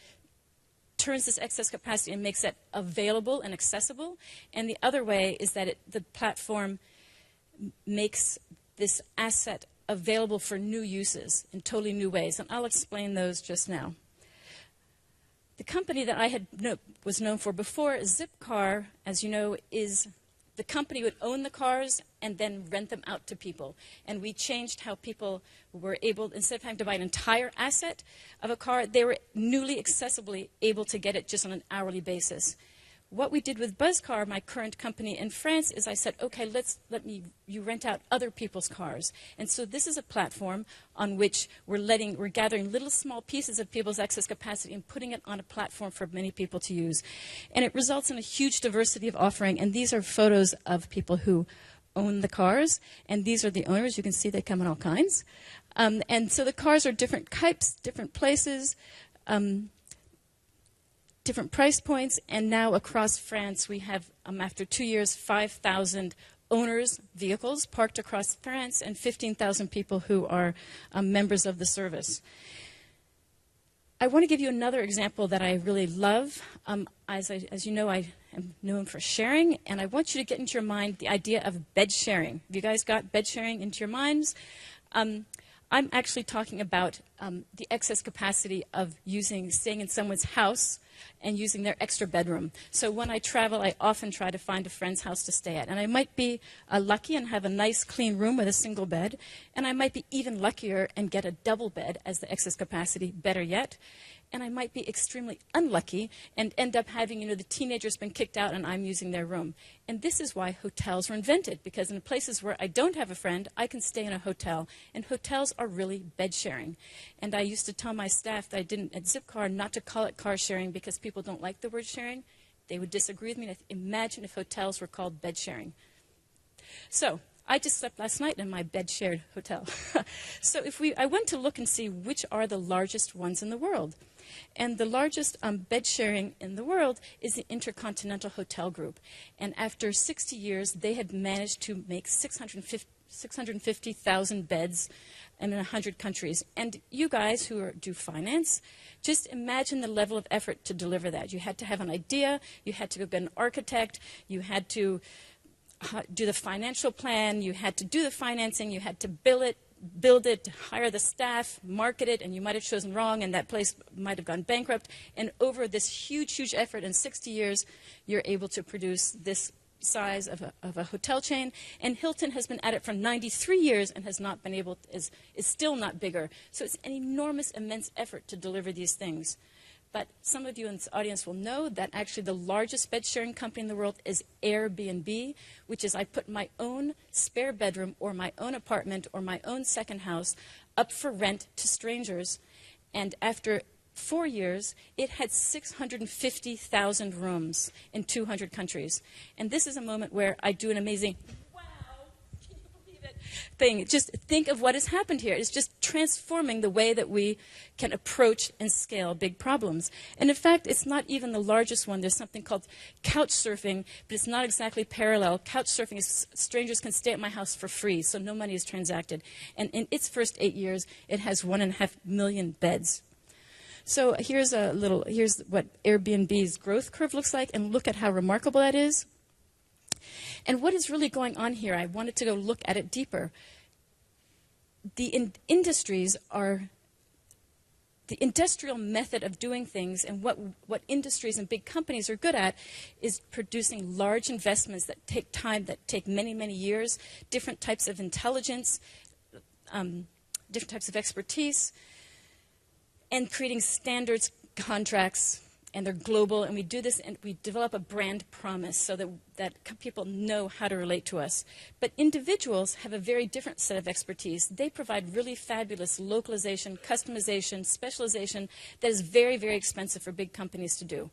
turns this excess capacity and makes it available and accessible, and the other way is that the platform makes this asset available for new uses in totally new ways, and I'll explain those just now. The company that I was known for before, Zipcar, as you know, is the company would own the cars and then rent them out to people. And we changed how people were able, instead of having to buy an entire asset of a car, they were newly accessibly able to get it just on an hourly basis. What we did with Buzzcar, my current company in France, is I said, okay, let you rent out other people's cars. And so this is a platform on which we're gathering little small pieces of people's excess capacity and putting it on a platform for many people to use. And it results in a huge diversity of offering. And these are photos of people who own the cars. And these are the owners. You can see they come in all kinds. And so the cars are different types, different places, different price points, and now across France we have, after 2 years, 5,000 owners' vehicles parked across France and 15,000 people who are members of the service. I want to give you another example that I really love. As you know, I am known for sharing, and I want you to get into your mind the idea of bed sharing. Have you guys got bed sharing into your minds? I'm actually talking about the excess capacity of staying in someone's house and using their extra bedroom. So when I travel, I often try to find a friend's house to stay at. And I might be lucky and have a nice, clean room with a single bed. And I might be even luckier and get a double bed as the excess capacity, better yet. And I might be extremely unlucky and end up having, the teenager's been kicked out and I'm using their room. And this is why hotels were invented, because in places where I don't have a friend, I can stay in a hotel. And hotels are really bed sharing. And I used to tell my staff that I didn't, at Zipcar, not to call it car sharing because people don't like the word sharing. They would disagree with me. And imagine if hotels were called bed sharing. So I just slept last night in my bed-shared hotel. So I went to look and see which are the largest ones in the world. And the largest bed-sharing in the world is the Intercontinental Hotel Group. And after 60 years, they had managed to make 650,000 beds in 100 countries. And you guys who do finance, just imagine the level of effort to deliver that. You had to have an idea. You had to go get an architect. You had to do the financial plan, you had to do the financing, you had to build it, hire the staff, market it, and you might have chosen wrong and that place might have gone bankrupt. And over this huge, huge effort in 60 years, you're able to produce this size of a hotel chain. And Hilton has been at it for 93 years and has not been able, is still not bigger. So it's an enormous, immense effort to deliver these things. But some of you in this audience will know that actually the largest bed-sharing company in the world is Airbnb, which is I put my own spare bedroom or my own apartment or my own second house up for rent to strangers. And after 4 years, it had 650,000 rooms in 200 countries. And this is a moment where I do an amazing thing. Just think of what has happened here. It's just transforming the way that we can approach and scale big problems. And in fact, it's not even the largest one. There's something called couch surfing, but it's not exactly parallel. Couch surfing is strangers can stay at my house for free, so no money is transacted. And in its first 8 years, it has 1.5 million beds. So here's what Airbnb's growth curve looks like, and look at how remarkable that is. And what is really going on here, I wanted to go look at it deeper. The industries are, the industrial method of doing things, and what industries and big companies are good at is producing large investments that take time, that take many, many years, different types of intelligence, different types of expertise, and creating standards, contracts, and they're global, and we do this, and we develop a brand promise so that people know how to relate to us. But individuals have a very different set of expertise. They provide really fabulous localization, customization, specialization that is very, very expensive for big companies to do.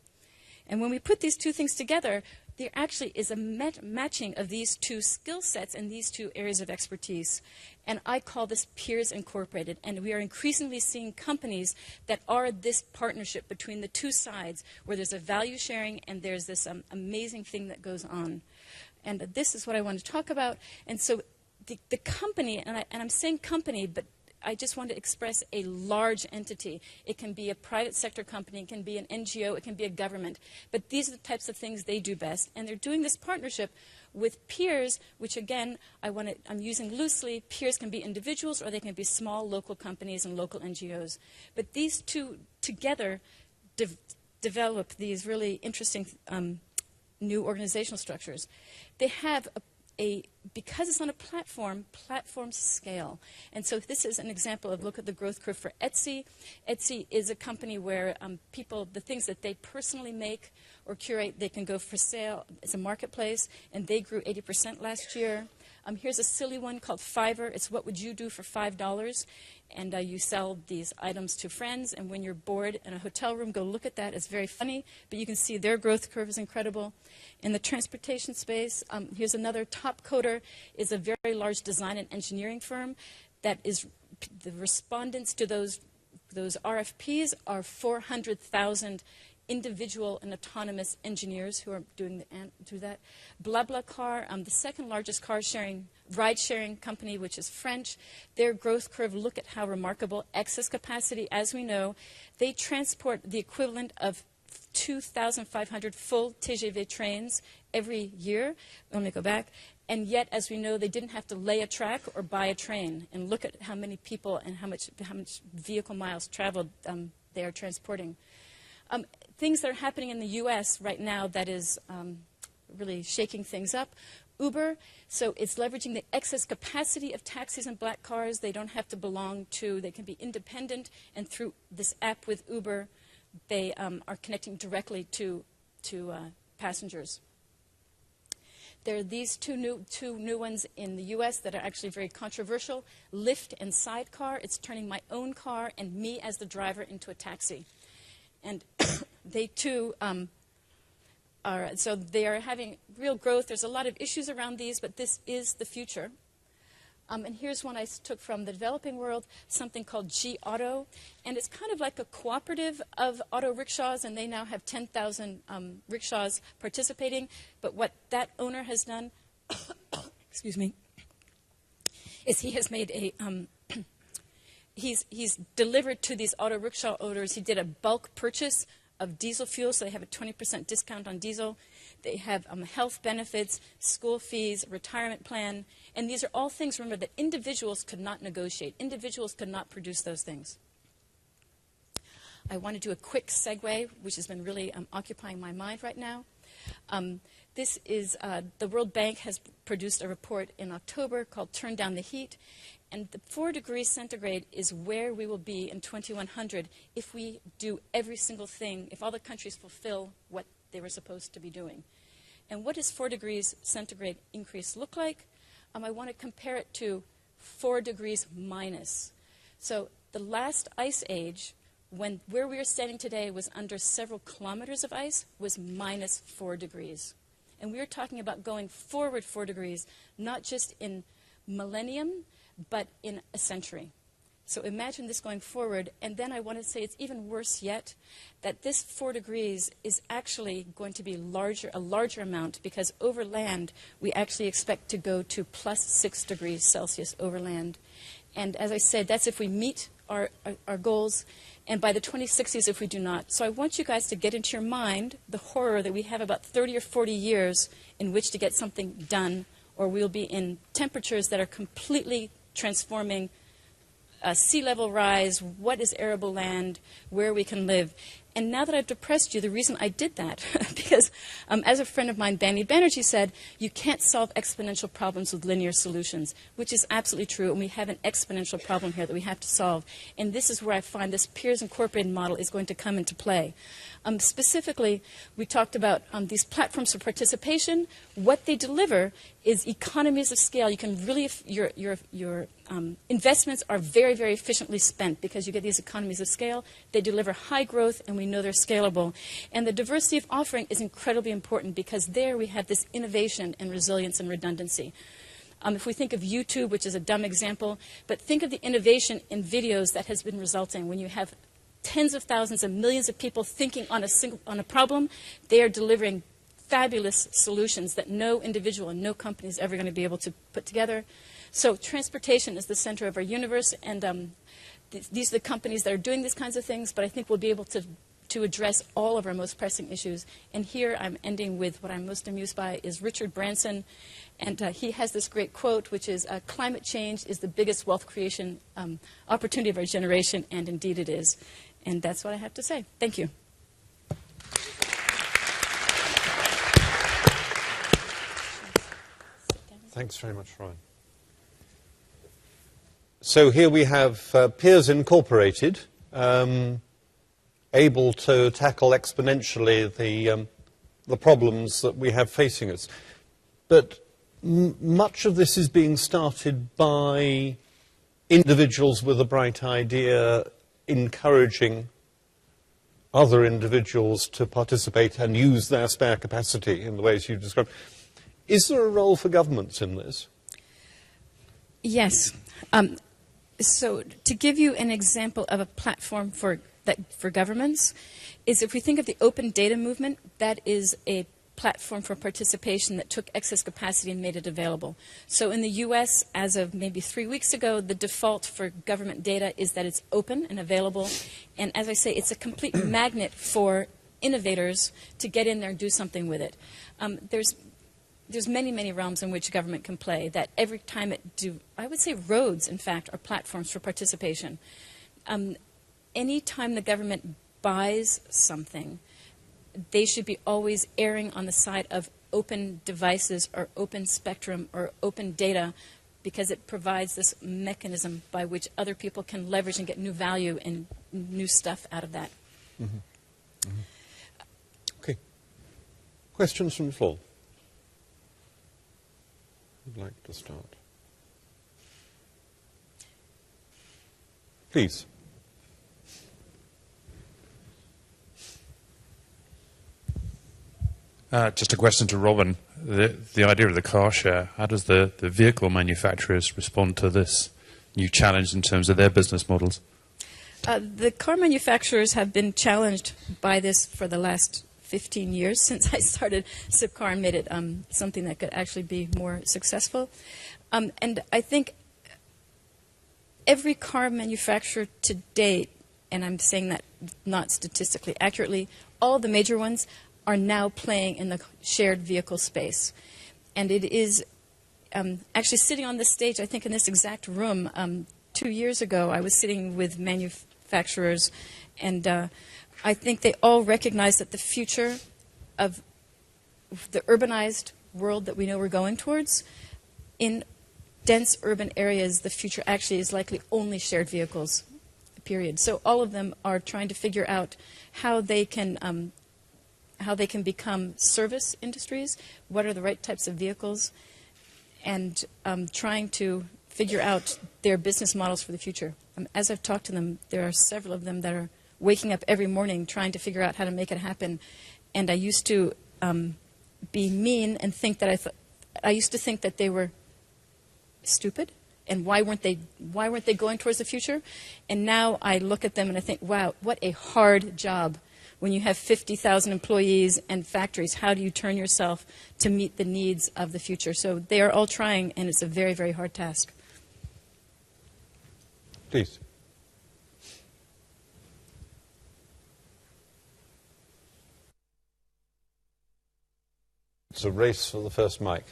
And when we put these two things together, there actually is a matching of these two skill sets and these two areas of expertise. And I call this Peers Incorporated. And we are increasingly seeing companies that are this partnership between the two sides, where there's a value sharing and there's this amazing thing that goes on. And this is what I want to talk about. And so the company, and I'm saying company, but I just want to express a large entity. It can be a private sector company, it can be an NGO, it can be a government. But these are the types of things they do best. And they're doing this partnership with peers, which again, I'm using loosely. Peers can be individuals or they can be small local companies and local NGOs. But these two together develop these really interesting new organizational structures. They have because it's on a platform, platforms scale. And so this is an example of, look at the growth curve for Etsy. Etsy is a company where the things that they personally make or curate, they can go for sale. It's a marketplace, and they grew 80% last year. Here's a silly one called Fiverr. It's what would you do for $5? And you sell these items to friends, and when you're bored in a hotel room, go look at that. It's very funny, but you can see their growth curve is incredible. In the transportation space, here's another. Top Coder is a very large design and engineering firm that is, the respondents to those RFPs are 400,000 individual and autonomous engineers who are doing that. BlaBlaCar, the second largest ride-sharing company, which is French, their growth curve, look at how remarkable. Excess capacity, as we know, they transport the equivalent of 2,500 full TGV trains every year. Let me go back. And yet, as we know, they didn't have to lay a track or buy a train. And look at how many people and how much vehicle miles traveled they are transporting. Things that are happening in the U.S. right now that is really shaking things up. Uber, so it's leveraging the excess capacity of taxis and black cars. They don't have to belong to, they can be independent, and through this app with Uber, they are connecting directly to passengers. There are these two new ones in the U.S. that are actually very controversial. Lyft and Sidecar. It's turning my own car and me as the driver into a taxi. And they too they are having real growth. There's a lot of issues around these, but this is the future. And here's one I took from the developing world, something called G-Auto. And it's kind of like a cooperative of auto rickshaws, and they now have 10,000 rickshaws participating. But what that owner has done, excuse me, is he has made a... He's delivered to these auto rickshaw owners. He did a bulk purchase of diesel fuel, so they have a 20% discount on diesel. They have health benefits, school fees, retirement plan. And these are all things, remember, that individuals could not negotiate. Individuals could not produce those things. I want to do a quick segue, which has been really occupying my mind right now. This is, the World Bank has produced a report in October called Turn Down the Heat. And the 4 degrees centigrade is where we will be in 2100 if we do every single thing, if all the countries fulfill what they were supposed to be doing. And what does 4 degrees centigrade increase look like? I want to compare it to 4 degrees minus. So the last ice age, where we are standing today was under several kilometers of ice, was minus 4 degrees. And we are talking about going forward 4 degrees, not just in millennium, but in a century. So imagine this going forward. And then I want to say it's even worse yet, that this 4 degrees is actually going to be a larger amount, because over land, we actually expect to go to plus 6 degrees Celsius over land. And as I said, that's if we meet our goals, and by the 2060s if we do not. So I want you guys to get into your mind the horror that we have about 30 or 40 years in which to get something done, or we'll be in temperatures that are completely transforming sea level rise, what is arable land, where we can live. And now that I've depressed you, the reason I did that, because as a friend of mine, Bani Banerjee, said, you can't solve exponential problems with linear solutions, which is absolutely true, and we have an exponential problem here that we have to solve. And this is where I find this peers incorporated model is going to come into play. Specifically, we talked about these platforms for participation. What they deliver is economies of scale. You can really, your investments are very, very efficiently spent because you get these economies of scale. They deliver high growth, and we know they're scalable. And the diversity of offering is incredibly important because there we have this innovation and resilience and redundancy. If we think of YouTube, which is a dumb example, but think of the innovation in videos that has been resulting. When you have tens of thousands and millions of people thinking on a problem, they are delivering fabulous solutions that no individual and no company is ever going to be able to put together. So transportation is the center of our universe, and these are the companies that are doing these kinds of things, but I think we'll be able to address all of our most pressing issues. And here I'm ending with what I'm most amused by is Richard Branson, and he has this great quote, which is, climate change is the biggest wealth creation opportunity of our generation, and indeed it is. And that's what I have to say. Thank you. Thanks very much, Ryan. So here we have Peers Incorporated, able to tackle exponentially the problems that we have facing us. But much of this is being started by individuals with a bright idea encouraging other individuals to participate and use their spare capacity in the ways you described. Is there a role for governments in this? Yes. So to give you an example of a platform for governments, is if we think of the open data movement, that is a platform for participation that took excess capacity and made it available. So in the US, as of maybe 3 weeks ago, the default for government data is that it's open and available. And as I say, it's a complete magnet for innovators to get in there and do something with it. There's many, many realms in which government can play that every time I would say roads, in fact, are platforms for participation. Any time the government buys something, they should be always erring on the side of open devices or open spectrum or open data because it provides this mechanism by which other people can leverage and get new value and new stuff out of that. Mm-hmm. Mm-hmm. Okay. Questions from the floor? Who'd like to start? Please. Just a question to Robin. The idea of the car share, how does the vehicle manufacturers respond to this new challenge in terms of their business models? The car manufacturers have been challenged by this for the last 15 years since I started Zipcar and made it something that could actually be more successful. And I think every car manufacturer to date, and I'm saying that not statistically accurately, all the major ones are now playing in the shared vehicle space. And it is actually sitting on this stage, I think in this exact room, 2 years ago, I was sitting with manufacturers, and I think they all recognize that the future of the urbanized world that we know we're going towards, in dense urban areas, the future actually is likely only shared vehicles, period. So all of them are trying to figure out how they can become service industries, what are the right types of vehicles, and trying to figure out their business models for the future. As I've talked to them, there are several of them that are waking up every morning trying to figure out how to make it happen. And I used to be mean and think that I used to think that they were stupid, and why weren't they going towards the future? And now I look at them and I think, wow, what a hard job. When you have 50,000 employees and factories, how do you turn yourself to meet the needs of the future? So they are all trying, and it's a very, very hard task. Please. It's a race for the first mic.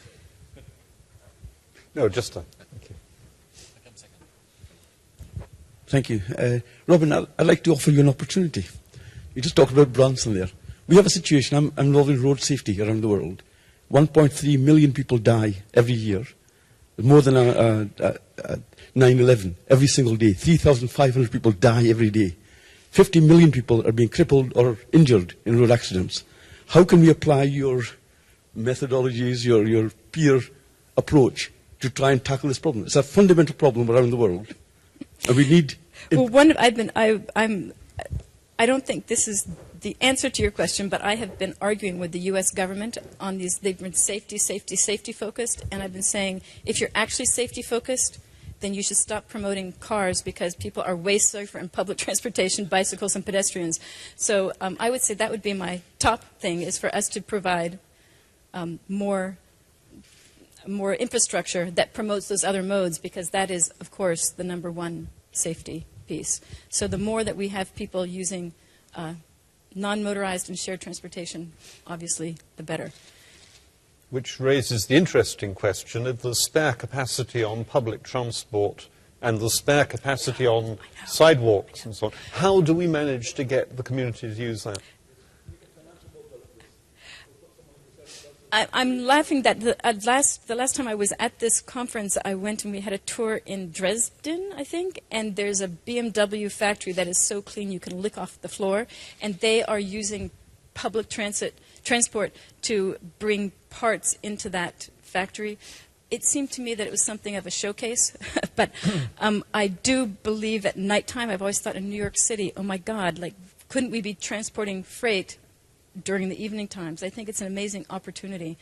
No, just a. Thank you. Thank you. Robin, I'd like to offer you an opportunity You just talked about Bronson there. We have a situation, I'm involved in road safety around the world. 1.3 million people die every year. More than 9/11 every single day. 3,500 people die every day. 50 million people are being crippled or injured in road accidents. How can we apply your methodologies, your peer approach to try and tackle this problem? It's a fundamental problem around the world. And we need... Well, I don't think this is the answer to your question, but I have been arguing with the U.S. government on these. They've been safety focused, and I've been saying if you're actually safety focused, then you should stop promoting cars because people are way safer in public transportation, bicycles and pedestrians. So I would say that would be my top thing, is for us to provide more infrastructure that promotes those other modes, because that is, of course, the number one safety piece. So the more that we have people using non-motorized and shared transportation, obviously, the better. Which raises the interesting question of the spare capacity on public transport and the spare capacity on sidewalks and so on. How do we manage to get the community to use that? I'm laughing that the last time I was at this conference, I went and we had a tour in Dresden, I think, and there's a BMW factory that is so clean you can lick off the floor, and they are using public transport to bring parts into that factory. It seemed to me that it was something of a showcase, but I do believe at nighttime, I've always thought in New York City, oh my God, like, couldn't we be transporting freight during the evening times? I think it's an amazing opportunity.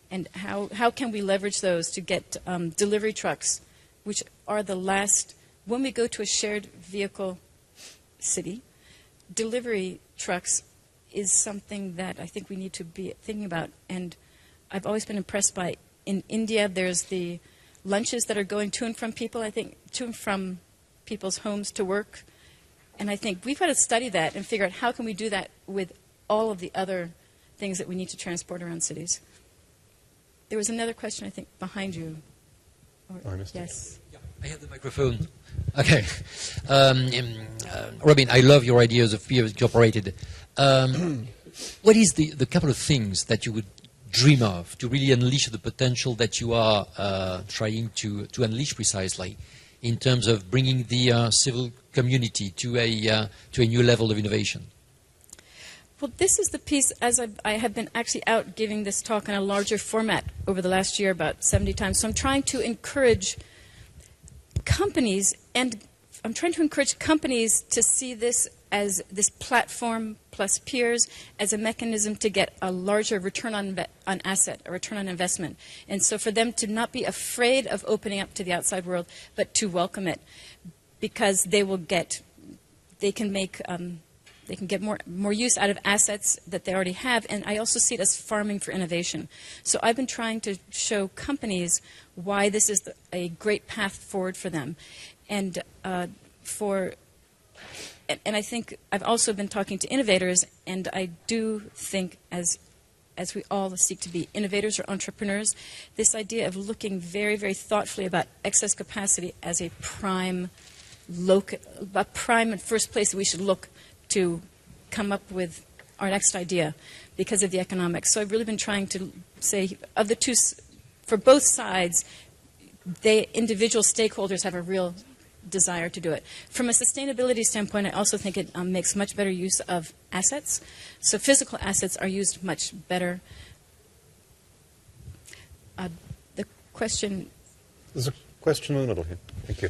And how can we leverage those to get delivery trucks, which are the last, when we go to a shared vehicle city, delivery trucks is something that I think we need to be thinking about. And I've always been impressed by, in India, there's the lunches that are going to and from people, I think, to and from people's homes to work. And I think we've got to study that and figure out how can we do that with all of the other things that we need to transport around cities. There was another question, I think, behind you. Yes. Yeah, I have the microphone. Okay. Robin, I love your ideas of peer incorporated. What is the couple of things that you would dream of to really unleash the potential that you are trying to unleash precisely in terms of bringing the civil community to a new level of innovation? Well, this is the piece, as I have been actually out giving this talk in a larger format over the last year, about 70 times. So I'm trying to encourage companies, and I'm trying to encourage companies to see this as this platform plus peers as a mechanism to get a larger return on asset, a return on investment. And so for them to not be afraid of opening up to the outside world, but to welcome it, because they can get more use out of assets that they already have, and I also see it as farming for innovation. So I've been trying to show companies why this is a great path forward for them. And I think I've also been talking to innovators, and I do think as we all seek to be innovators or entrepreneurs, this idea of looking very, very thoughtfully about excess capacity as a prime and first place that we should look to come up with our next idea because of the economics. So I've really been trying to say, of the two, for both sides, individual stakeholders have a real desire to do it. From a sustainability standpoint, I also think it makes much better use of assets. So physical assets are used much better. The question... There's a question in the middle here. Thank you.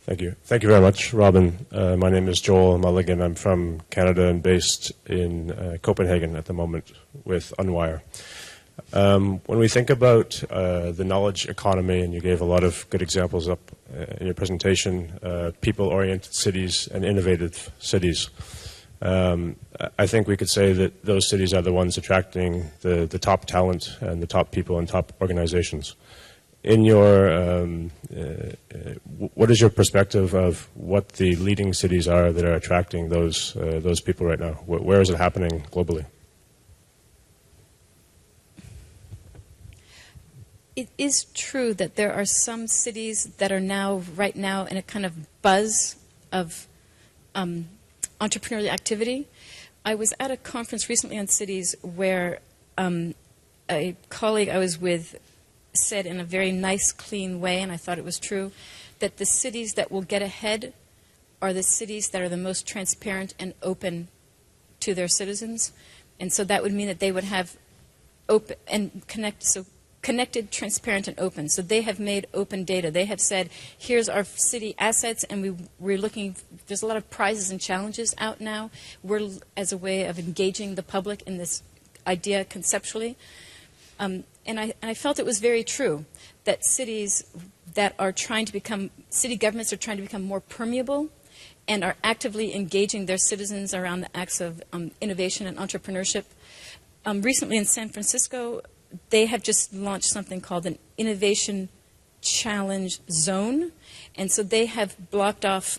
Thank you. Thank you very much, Robin. My name is Joel Mulligan. I'm from Canada and based in Copenhagen at the moment with Unwire. When we think about the knowledge economy, and you gave a lot of good examples up in your presentation, people-oriented cities and innovative cities, I think we could say that those cities are the ones attracting the top talent and the top people and top organizations. In your, what is your perspective of what the leading cities are that are attracting those people right now? Where is it happening globally? It is true that there are some cities that are right now in a kind of buzz of entrepreneurial activity. I was at a conference recently on cities where a colleague I was with said in a very nice, clean way, and I thought it was true, that the cities that will get ahead are the cities that are the most transparent and open to their citizens. And so that would mean that they would have open and connected, transparent, and open. So they have made open data. They have said, here's our city assets, and we're looking, there's a lot of prizes and challenges out now. We're, as a way of engaging the public in this idea conceptually. And I felt it was very true that cities that are trying to become, city governments are trying to become more permeable and are actively engaging their citizens around the acts of innovation and entrepreneurship. Recently in San Francisco, they have just launched something called an Innovation Challenge Zone. And so they have blocked off,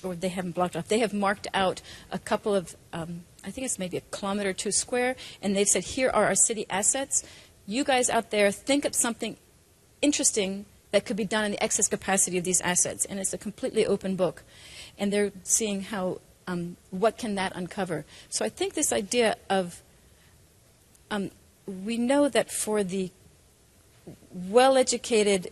or they haven't blocked off, they have marked out a couple of, I think it's maybe 1 kilometer or 2 square, and they've said, here are our city assets. You guys out there, think of something interesting that could be done in the excess capacity of these assets. And it's a completely open book. And they're seeing how, what can that uncover. So I think this idea of, we know that for the well-educated,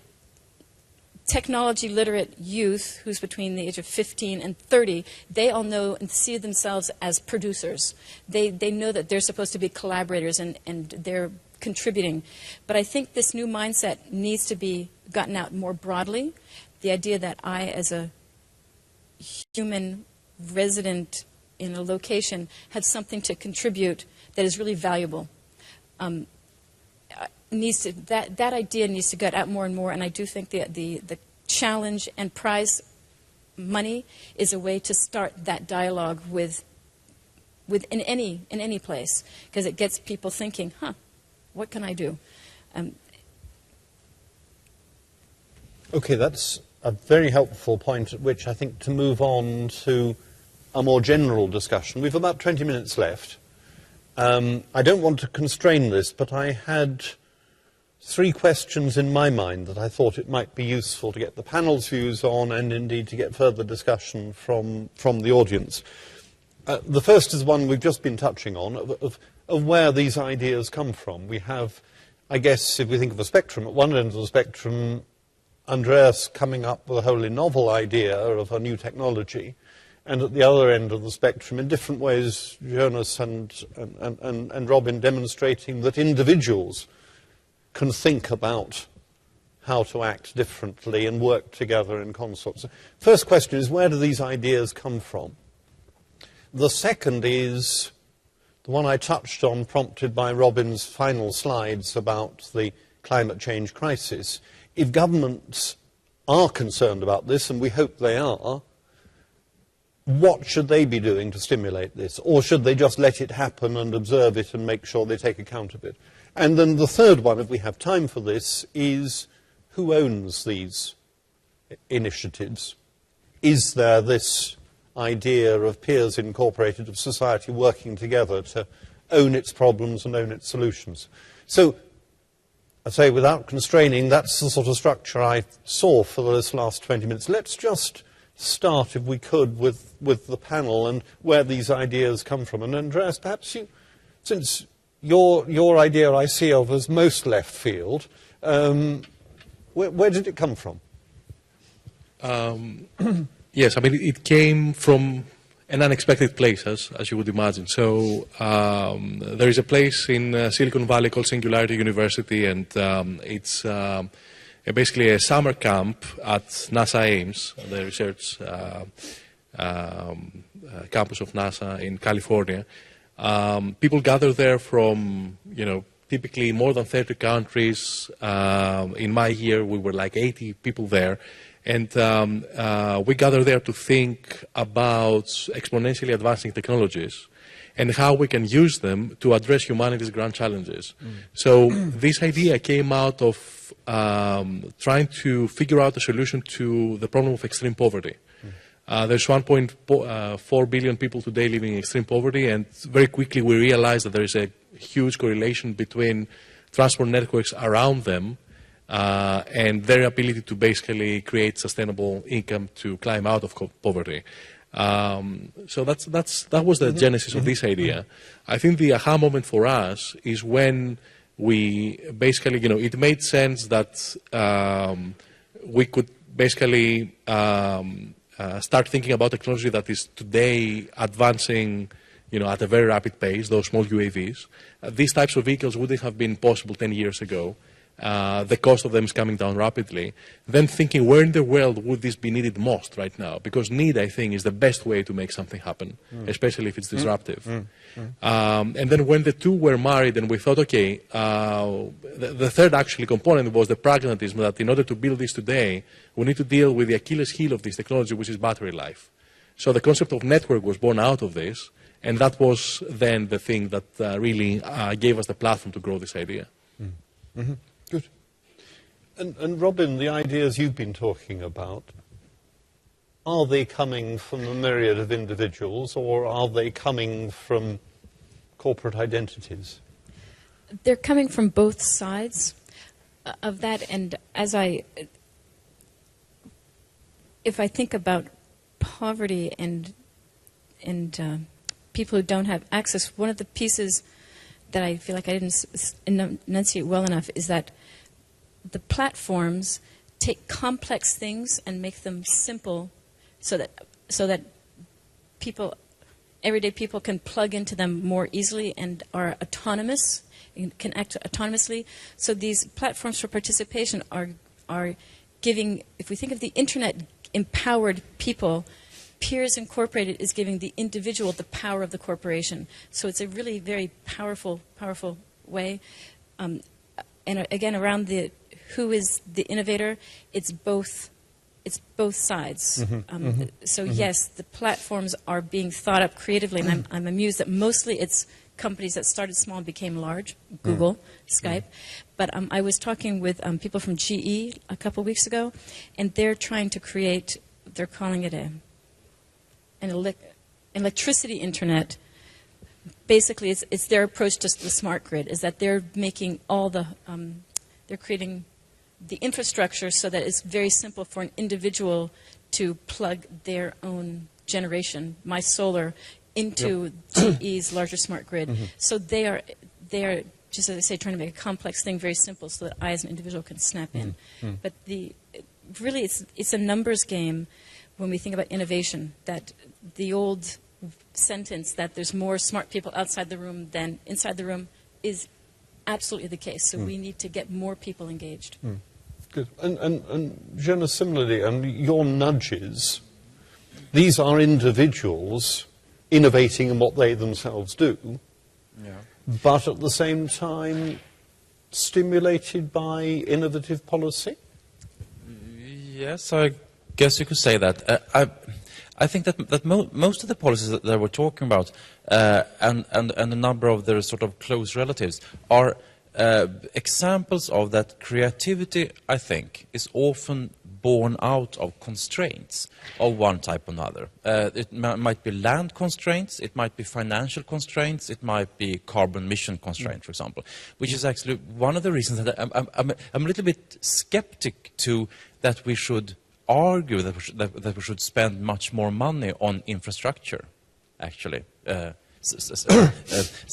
technology-literate youth who's between the age of 15 and 30, they all know and see themselves as producers. They know that they're supposed to be collaborators and they're contributing. But I think this new mindset needs to be gotten out more broadly. The idea that I, as a human resident in a location, have something to contribute that is really valuable. That idea needs to get out more and more, and I do think the challenge and prize money is a way to start that dialogue with in any place, because it gets people thinking, what can I do? Okay, that's a very helpful point at which I think to move on to a more general discussion. We've about 20 minutes left. I don't want to constrain this, but I had 3 questions in my mind that I thought it might be useful to get the panel's views on, and indeed to get further discussion from the audience. The first is one we've just been touching on, of where these ideas come from. We have, I guess, if we think of a spectrum, at one end of the spectrum, Andreas coming up with a wholly novel idea of a new technology, and at the other end of the spectrum, in different ways, Jonas and Robin demonstrating that individuals can think about how to act differently and work together in consort. So, first question is, where do these ideas come from? The second is the one I touched on, prompted by Robin's final slides about the climate change crisis. If governments are concerned about this, and we hope they are, what should they be doing to stimulate this? Or should they just let it happen and observe it and make sure they take account of it? And then the third one, if we have time for this, is who owns these initiatives? Is there this idea of peers incorporated, of society working together to own its problems and own its solutions? So, I say, without constraining, that's the sort of structure I saw for this last 20 minutes. Let's just start, if we could, with the panel and where these ideas come from. And Andreas, perhaps you, since your idea I see of as most left field, where did it come from? Yes, I mean, it came from an unexpected place, as you would imagine. So there is a place in Silicon Valley called Singularity University, and it's basically a summer camp at NASA Ames, the research campus of NASA in California. People gather there from, typically more than 30 countries. In my year, we were like 80 people there. And we gather there to think about exponentially advancing technologies and how we can use them to address humanity's grand challenges. So this idea came out of trying to figure out a solution to the problem of extreme poverty. There's 1.4 billion people today living in extreme poverty, and very quickly we realized that there is a huge correlation between transport networks around them and their ability to basically create sustainable income to climb out of poverty. So that was the genesis of this idea. I think the aha moment for us is when we basically, it made sense that we could basically start thinking about technology that is today advancing, at a very rapid pace, those small UAVs. These types of vehicles wouldn't have been possible 10 years ago. The cost of them is coming down rapidly. Then thinking, where in the world would this be needed most right now? Because need, I think, is the best way to make something happen, especially if it's disruptive. And then when the two were married and we thought, okay, the third actually component was the pragmatism that in order to build this today, we need to deal with the Achilles heel of this technology, which is battery life. So the concept of network was born out of this, and that was then the thing that really gave us the platform to grow this idea. Good. And Robin, the ideas you've been talking about, are they coming from a myriad of individuals, or are they coming from corporate identities? They're coming from both sides of that, and if I think about poverty and people who don't have access, one of the pieces that I feel like I didn't enunciate well enough is that the platforms take complex things and make them simple so that everyday people can plug into them more easily and are autonomous, and can act autonomously. So these platforms for participation are giving, if we think of the internet, empowered people. Peers Incorporated is giving the individual the power of the corporation. So it's a really very powerful way. And again, around the who is the innovator, it's both sides. Yes, the platforms are being thought up creatively, and I'm amused that mostly it's companies that started small and became large, Google, Skype. But I was talking with people from GE a couple weeks ago, and they're trying to create, they're calling it an electricity internet. Basically, it's their approach to the smart grid, is that they're making all the, they're creating the infrastructure so that it's very simple for an individual to plug their own generation, my solar, into GE's larger smart grid. So they are, just as I say, trying to make a complex thing very simple so that I as an individual can snap in. But really it's a numbers game when we think about innovation, that the old sentence that there's more smart people outside the room than inside the room is absolutely the case. So we need to get more people engaged. Good. And Jenna, similarly, your nudges, these are individuals innovating in what they themselves do, but at the same time stimulated by innovative policy? Yes, I guess you could say that. I think that most of the policies that we're talking about and a number of their sort of close relatives are examples of that creativity, I think, is often born out of constraints of one type or another. It might be land constraints, it might be financial constraints, it might be carbon emission constraints, for example, which is actually one of the reasons that I'm a little bit skeptic to that we should argue that we should spend much more money on infrastructure, actually.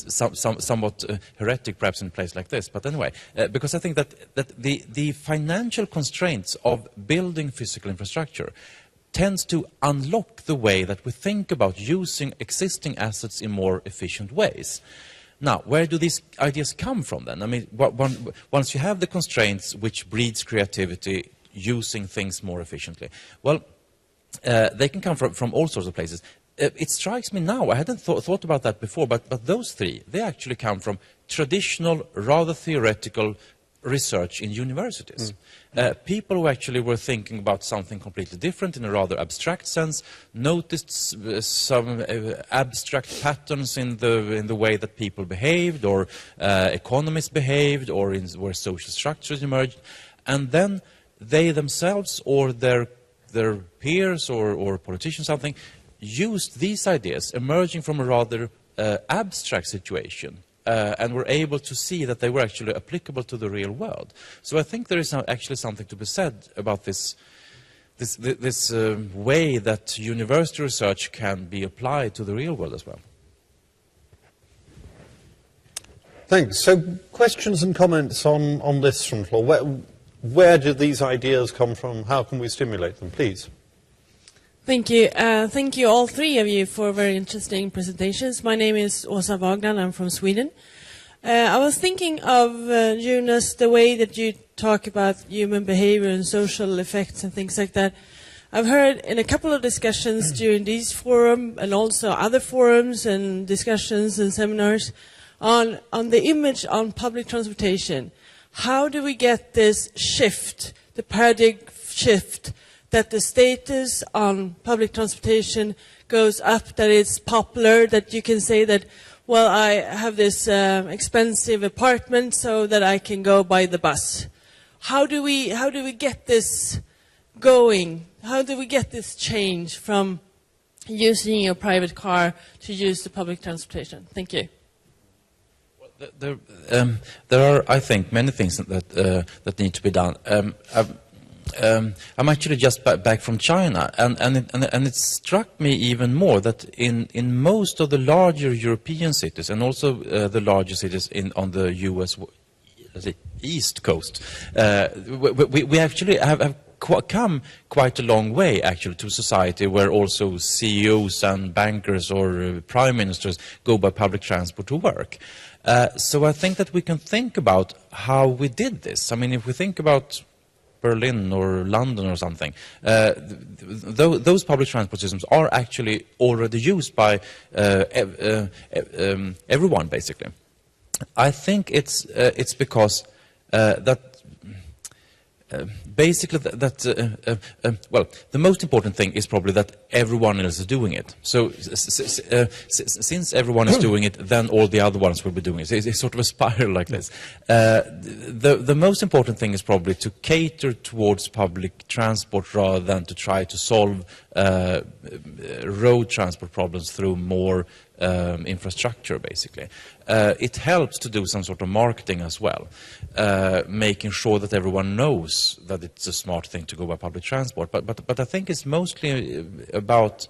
Somewhat heretic perhaps in a place like this, but anyway, because I think that the financial constraints of building physical infrastructure tends to unlock the way that we think about using existing assets in more efficient ways. Now, where do these ideas come from then? I mean, once you have the constraints which breeds creativity, using things more efficiently, well, they can come from all sorts of places. It strikes me now, I hadn't thought about that before, but those three, they actually come from traditional, rather theoretical research in universities. People who actually were thinking about something completely different in a rather abstract sense, noticed some abstract patterns in the way that people behaved, or economies behaved, or where social structures emerged, and then they themselves or their peers or politicians, something, used these ideas emerging from a rather abstract situation and were able to see that they were actually applicable to the real world. So I think there is actually something to be said about this this way that university research can be applied to the real world as well. Thanks. So questions and comments on this from the floor. Where did these ideas come from? How can we stimulate them, please? Thank you. Thank you, all three of you, for very interesting presentations. My name is Åsa Wagner. I'm from Sweden. I was thinking of, Jonas, the way that you talk about human behavior and social effects and things like that. I've heard in a couple of discussions during this forum and also other forums and discussions and seminars on the image on public transportation. How do we get this shift, the paradigm shift, that the status on public transportation goes up, that it's popular, that you can say that, well, I have this expensive apartment so that I can go by the bus. How do we get this going? How do we get this change from using your private car to use the public transportation? Thank you. There are, I think, many things that need to be done. I'm actually just back from China, and it struck me even more that in most of the larger European cities, and also the larger cities on the U.S. East Coast, we actually have come quite a long way, actually, to a society where also CEOs and bankers or prime ministers go by public transport to work. So I think that we can think about how we did this. I mean, if we think about Berlin or London or something, those public transport systems are actually already used by everyone, basically. I think it's because basically well, the most important thing is probably that everyone else is doing it. So since everyone is doing it, then all the other ones will be doing it. It's sort of a spiral like this. The most important thing is probably to cater towards public transport rather than to try to solve road transport problems through more infrastructure, basically. It helps to do some sort of marketing as well, making sure that everyone knows that it's a smart thing to go by public transport. But I think it's mostly about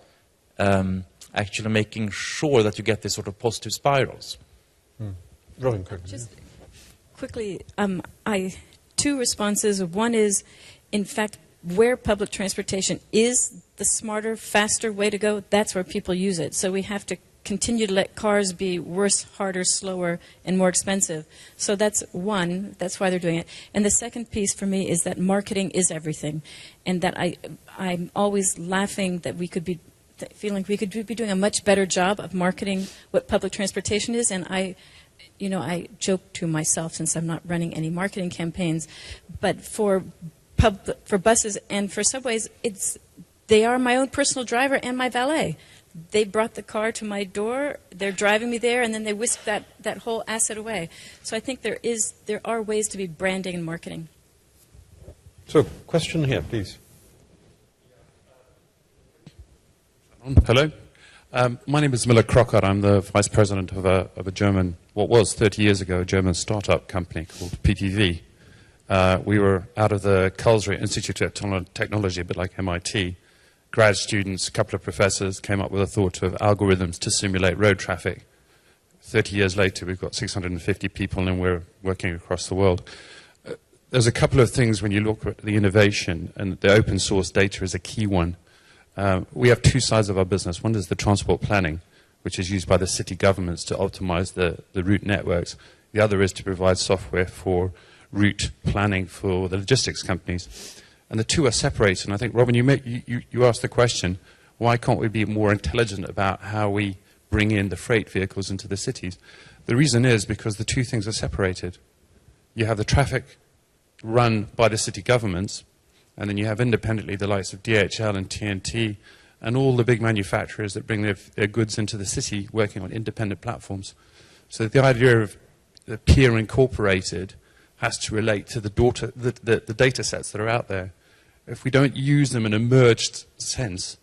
actually making sure that you get these sort of positive spirals. Just quickly, two responses. One is, in fact, where public transportation is the smarter, faster way to go, that's where people use it. So we have to continue to let cars be worse, harder, slower, and more expensive. So that's one. That's why they're doing it. And the second piece for me is that marketing is everything, and that I'm always laughing that we could be feeling we could be doing a much better job of marketing what public transportation is. And I joke to myself, since I'm not running any marketing campaigns, but for buses and for subways, they are my own personal driver and my valet. They brought the car to my door, they're driving me there, and then they whisk that whole asset away. So I think there are ways to be branding and marketing. So, question here, please. Hello. My name is Miller Crocker. I'm the vice president of a German, what was 30 years ago, a German startup company called PTV. We were out of the Karlsruhe Institute of Technology, a bit like MIT. Grad students, a couple of professors came up with a thought of algorithms to simulate road traffic. 30 years later, we've got 650 people and we're working across the world. There's a couple of things when you look at the innovation, and the open source data is a key one. We have two sides of our business. One is the transport planning, which is used by the city governments to optimize the route networks. The other is to provide software for route planning for the logistics companies. And the two are separated. And I think, Robin, you asked the question, why can't we be more intelligent about how we bring in the freight vehicles into the cities? The reason is because the two things are separated. You have the traffic run by the city governments, and then you have independently the likes of DHL and TNT and all the big manufacturers that bring their goods into the city working on independent platforms. So the idea of the peer incorporated has to relate to the data sets that are out there. If we don't use them in a merged sense,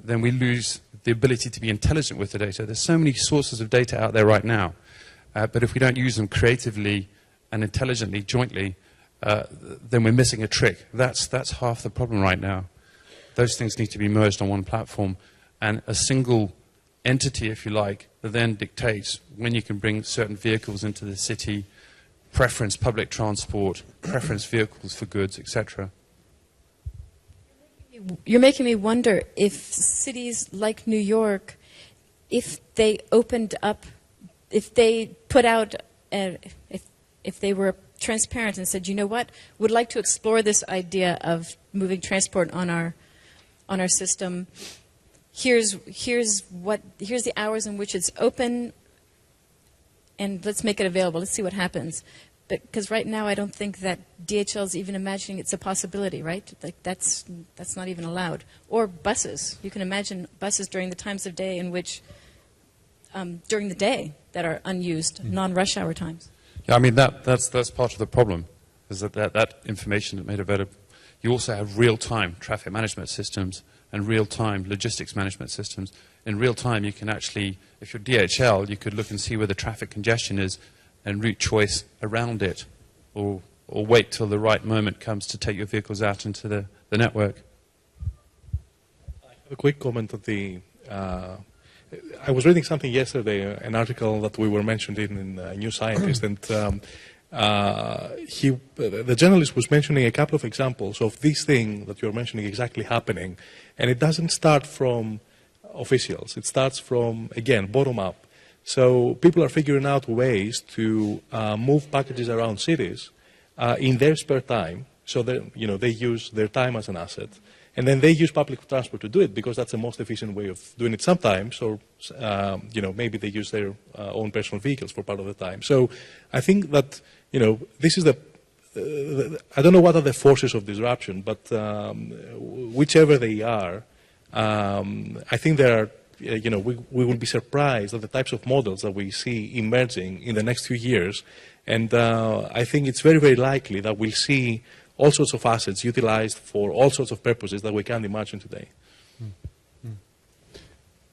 then we lose the ability to be intelligent with the data. There's so many sources of data out there right now, but if we don't use them creatively and intelligently, jointly, then we're missing a trick. That's half the problem right now. those things need to be merged on one platform, and a single entity, if you like, that then dictates when you can bring certain vehicles into the city, preference public transport, preference vehicles for goods, etc. You're making me wonder if cities like New York, if they opened up, if they put out, if they were transparent and said, you know what, would like to explore this idea of moving transport on our system. Here's the hours in which it's open, and let's make it available. Let's see what happens. Because right now, I don't think that DHL is even imagining it's a possibility, right? Like that's not even allowed. Or buses. You can imagine buses during the times of day in which, during the day, that are unused, non-rush hour times. Yeah, I mean that's part of the problem, is that information that made available. You also have real-time traffic management systems and real-time logistics management systems. In real time, you can actually, if you're DHL, you could look and see where the traffic congestion is and route choice around it, or wait till the right moment comes to take your vehicles out into the network. I have a quick comment on the... I was reading something yesterday, an article that we were mentioned in New Scientist, and the journalist was mentioning a couple of examples of this thing that you're mentioning exactly happening, and it doesn't start from officials. It starts from, again, bottom up. So people are figuring out ways to move packages around cities in their spare time, so that they use their time as an asset. And then they use public transport to do it because that's the most efficient way of doing it sometimes, or maybe they use their own personal vehicles for part of the time. So I think that this is I don't know what are the forces of disruption, but whichever they are, I think there are, we will be surprised at the types of models that we see emerging in the next few years. And I think it's very, very likely that we'll see all sorts of assets utilized for all sorts of purposes that we can't imagine today.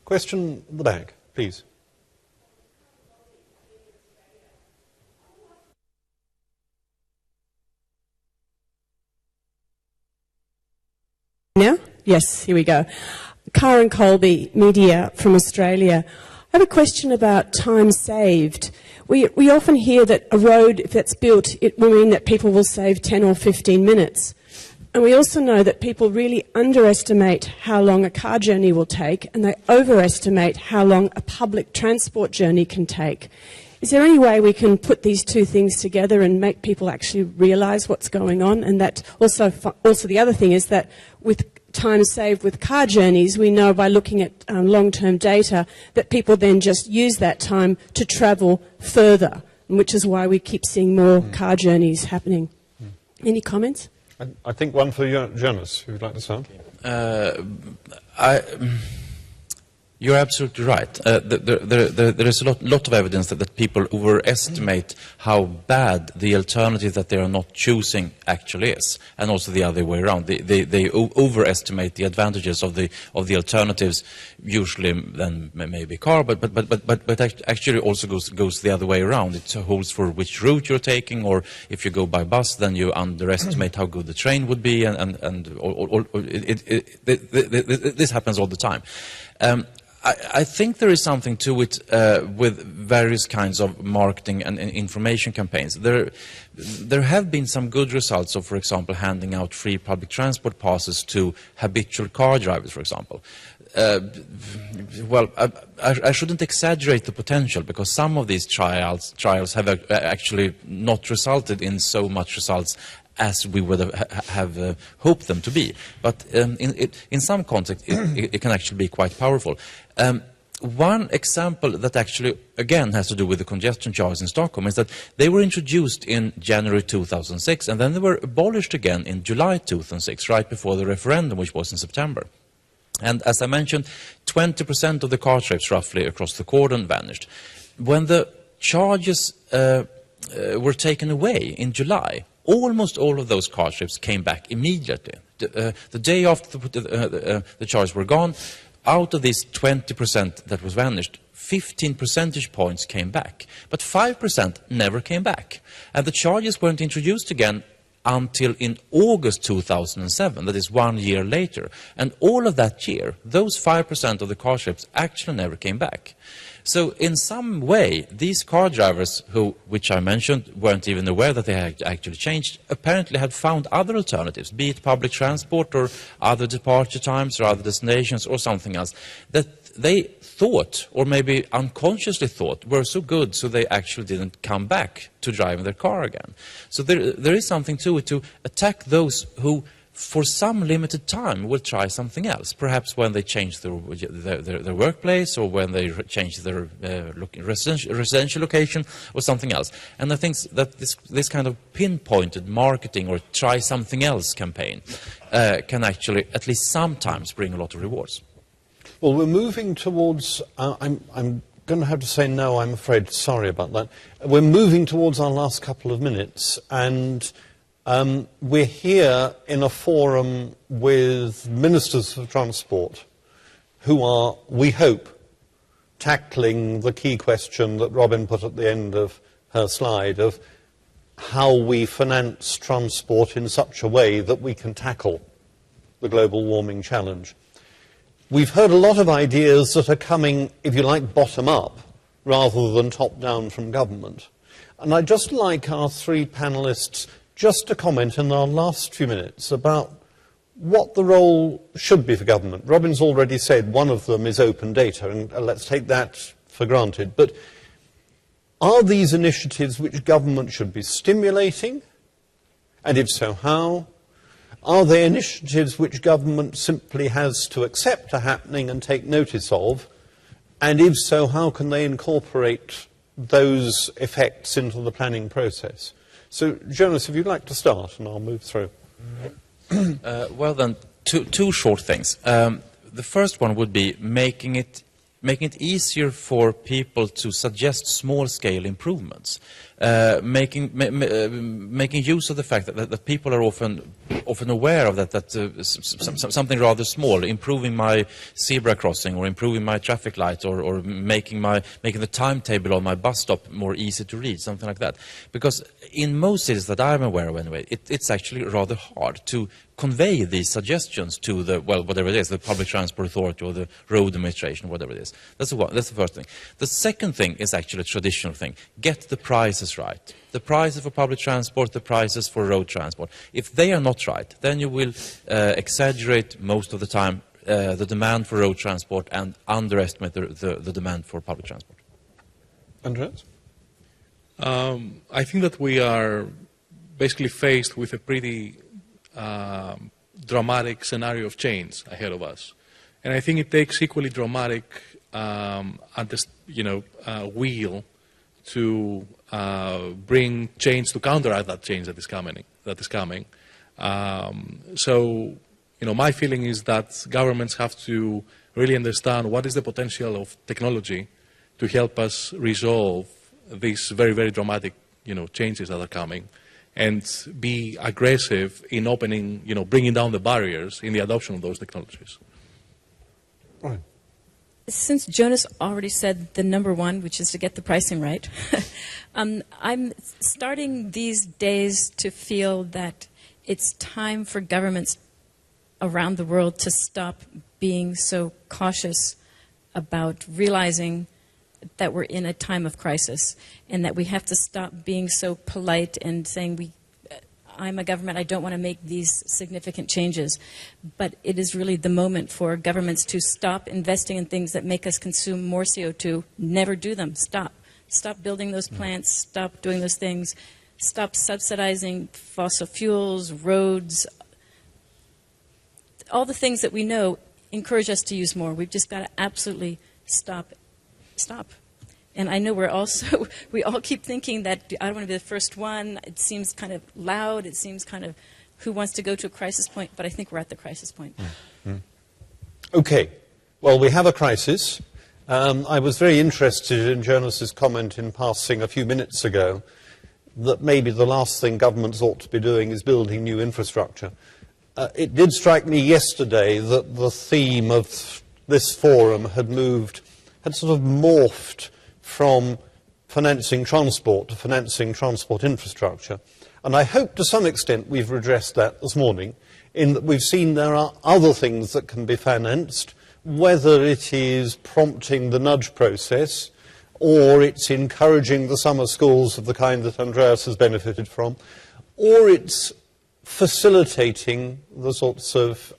Question in the back, please. Now? Yes, here we go. Karen Colby, media from Australia. I have a question about time saved. We often hear that a road, if that's built, it will mean that people will save 10 or 15 minutes. And we also know that people really underestimate how long a car journey will take, and they overestimate how long a public transport journey can take. Is there any way we can put these two things together and make people actually realise what's going on? And that also the other thing is that with time saved with car journeys, we know by looking at long-term data that people then just use that time to travel further, which is why we keep seeing more car journeys happening. Any comments? I think one for Jonas, who would like to start. You're absolutely right. There is a lot of evidence that people overestimate how bad the alternative that they are not choosing actually is, and also the other way around. They overestimate the advantages of the alternatives, usually then maybe car, but actually also goes the other way around. It holds for which route you're taking, or if you go by bus, then you underestimate how good the train would be, this happens all the time. I think there is something to it with various kinds of marketing and information campaigns. There have been some good results of, for example, handing out free public transport passes to habitual car drivers, for example. Well, I shouldn't exaggerate the potential, because some of these trials have actually not resulted in so much results as we would have hoped them to be. But in some context, it can actually be quite powerful. One example that actually, again, has to do with the congestion charges in Stockholm is that they were introduced in January 2006, and then they were abolished again in July 2006, right before the referendum, which was in September. And as I mentioned, 20% of the car trips, roughly, across the cordon vanished. When the charges were taken away in July, almost all of those car trips came back immediately. The day after the charges were gone, out of these 20% that was vanished, 15 percentage points came back. But 5% never came back. And the charges weren't introduced again until in August 2007, that is 1 year later. And all of that year, those 5% of the car ships actually never came back. So in some way, these car drivers, which I mentioned, weren't even aware that they had actually changed, apparently had found other alternatives, be it public transport or other departure times or other destinations or something else, that they thought, or maybe unconsciously thought, were so good so they actually didn't come back to driving their car again. So there is something to it, to attack those who for some limited time will try something else, perhaps when they change their workplace or when they change their residential location or something else. And I think that this kind of pinpointed marketing or try something else campaign can actually at least sometimes bring a lot of rewards. Well, we're moving towards, I'm going to have to say no, I'm afraid, sorry about that. We're moving towards our last couple of minutes, and we're here in a forum with ministers of transport who are, we hope, tackling the key question that Robin put at the end of her slide of how we finance transport in such a way that we can tackle the global warming challenge. We've heard a lot of ideas that are coming, if you like, bottom up rather than top down from government. And I'd just like our three panellists just to comment in our last few minutes about what the role should be for government. Robin's already said one of them is open data, and let's take that for granted. But are these initiatives which government should be stimulating? And if so, how? Are they initiatives which government simply has to accept are happening and take notice of? And if so, how can they incorporate those effects into the planning process? So, Jonas, if you'd like to start, and I'll move through. Well then, two short things. The first one would be making it easier for people to suggest small-scale improvements, making use of the fact that people are often aware of that something rather small, improving my zebra crossing or improving my traffic light or making the timetable on my bus stop more easy to read, something like that. Because in most cities that I'm aware of anyway, it's actually rather hard to convey these suggestions to whatever it is, the public transport authority or the road administration, whatever it is. That's the first thing. The second thing is actually a traditional thing. Get the prices right. The prices for public transport, the prices for road transport. If they are not right, then you will exaggerate most of the time the demand for road transport and underestimate the demand for public transport. Andreas? I think that we are basically faced with a pretty dramatic scenario of change ahead of us. And I think it takes equally dramatic will to bring change to counteract that change that is coming. So, my feeling is that governments have to really understand what is the potential of technology to help us resolve these very, very dramatic, changes that are coming, and be aggressive in opening, bringing down the barriers in the adoption of those technologies. Right. Since Jonas already said the number one, which is to get the pricing right, I'm starting these days to feel that it's time for governments around the world to stop being so cautious about realizing that we're in a time of crisis, and that we have to stop being so polite and saying, I'm a government, I don't want to make these significant changes. But it is really the moment for governments to stop investing in things that make us consume more CO2. Never do them. Stop. Stop building those plants. Stop doing those things. Stop subsidizing fossil fuels, roads. All the things that we know encourage us to use more. We've just got to absolutely stop. And I know we all keep thinking that I don't want to be the first one. It seems kind of loud. It seems kind of who wants to go to a crisis point, but I think we're at the crisis point. Mm-hmm. Okay. Well, we have a crisis. I was very interested in Jonas's comment in passing a few minutes ago that maybe the last thing governments ought to be doing is building new infrastructure. It did strike me yesterday that the theme of this forum had sort of morphed from financing transport to financing transport infrastructure. And I hope to some extent we've redressed that this morning, in that we've seen there are other things that can be financed, whether it is prompting the nudge process, or it's encouraging the summer schools of the kind that Andreas has benefited from, or it's facilitating the sorts of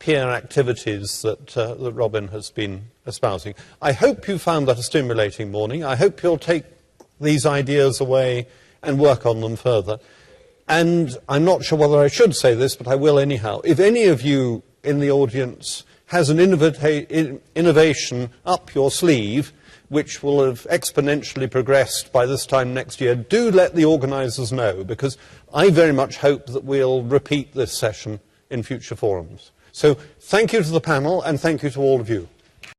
peer activities that Robin has been espousing. I hope you found that a stimulating morning. I hope you'll take these ideas away and work on them further. And I'm not sure whether I should say this, but I will anyhow. If any of you in the audience has an innovation up your sleeve, which will have exponentially progressed by this time next year, do let the organisers know, because I very much hope that we'll repeat this session in future forums. So thank you to the panel, and thank you to all of you.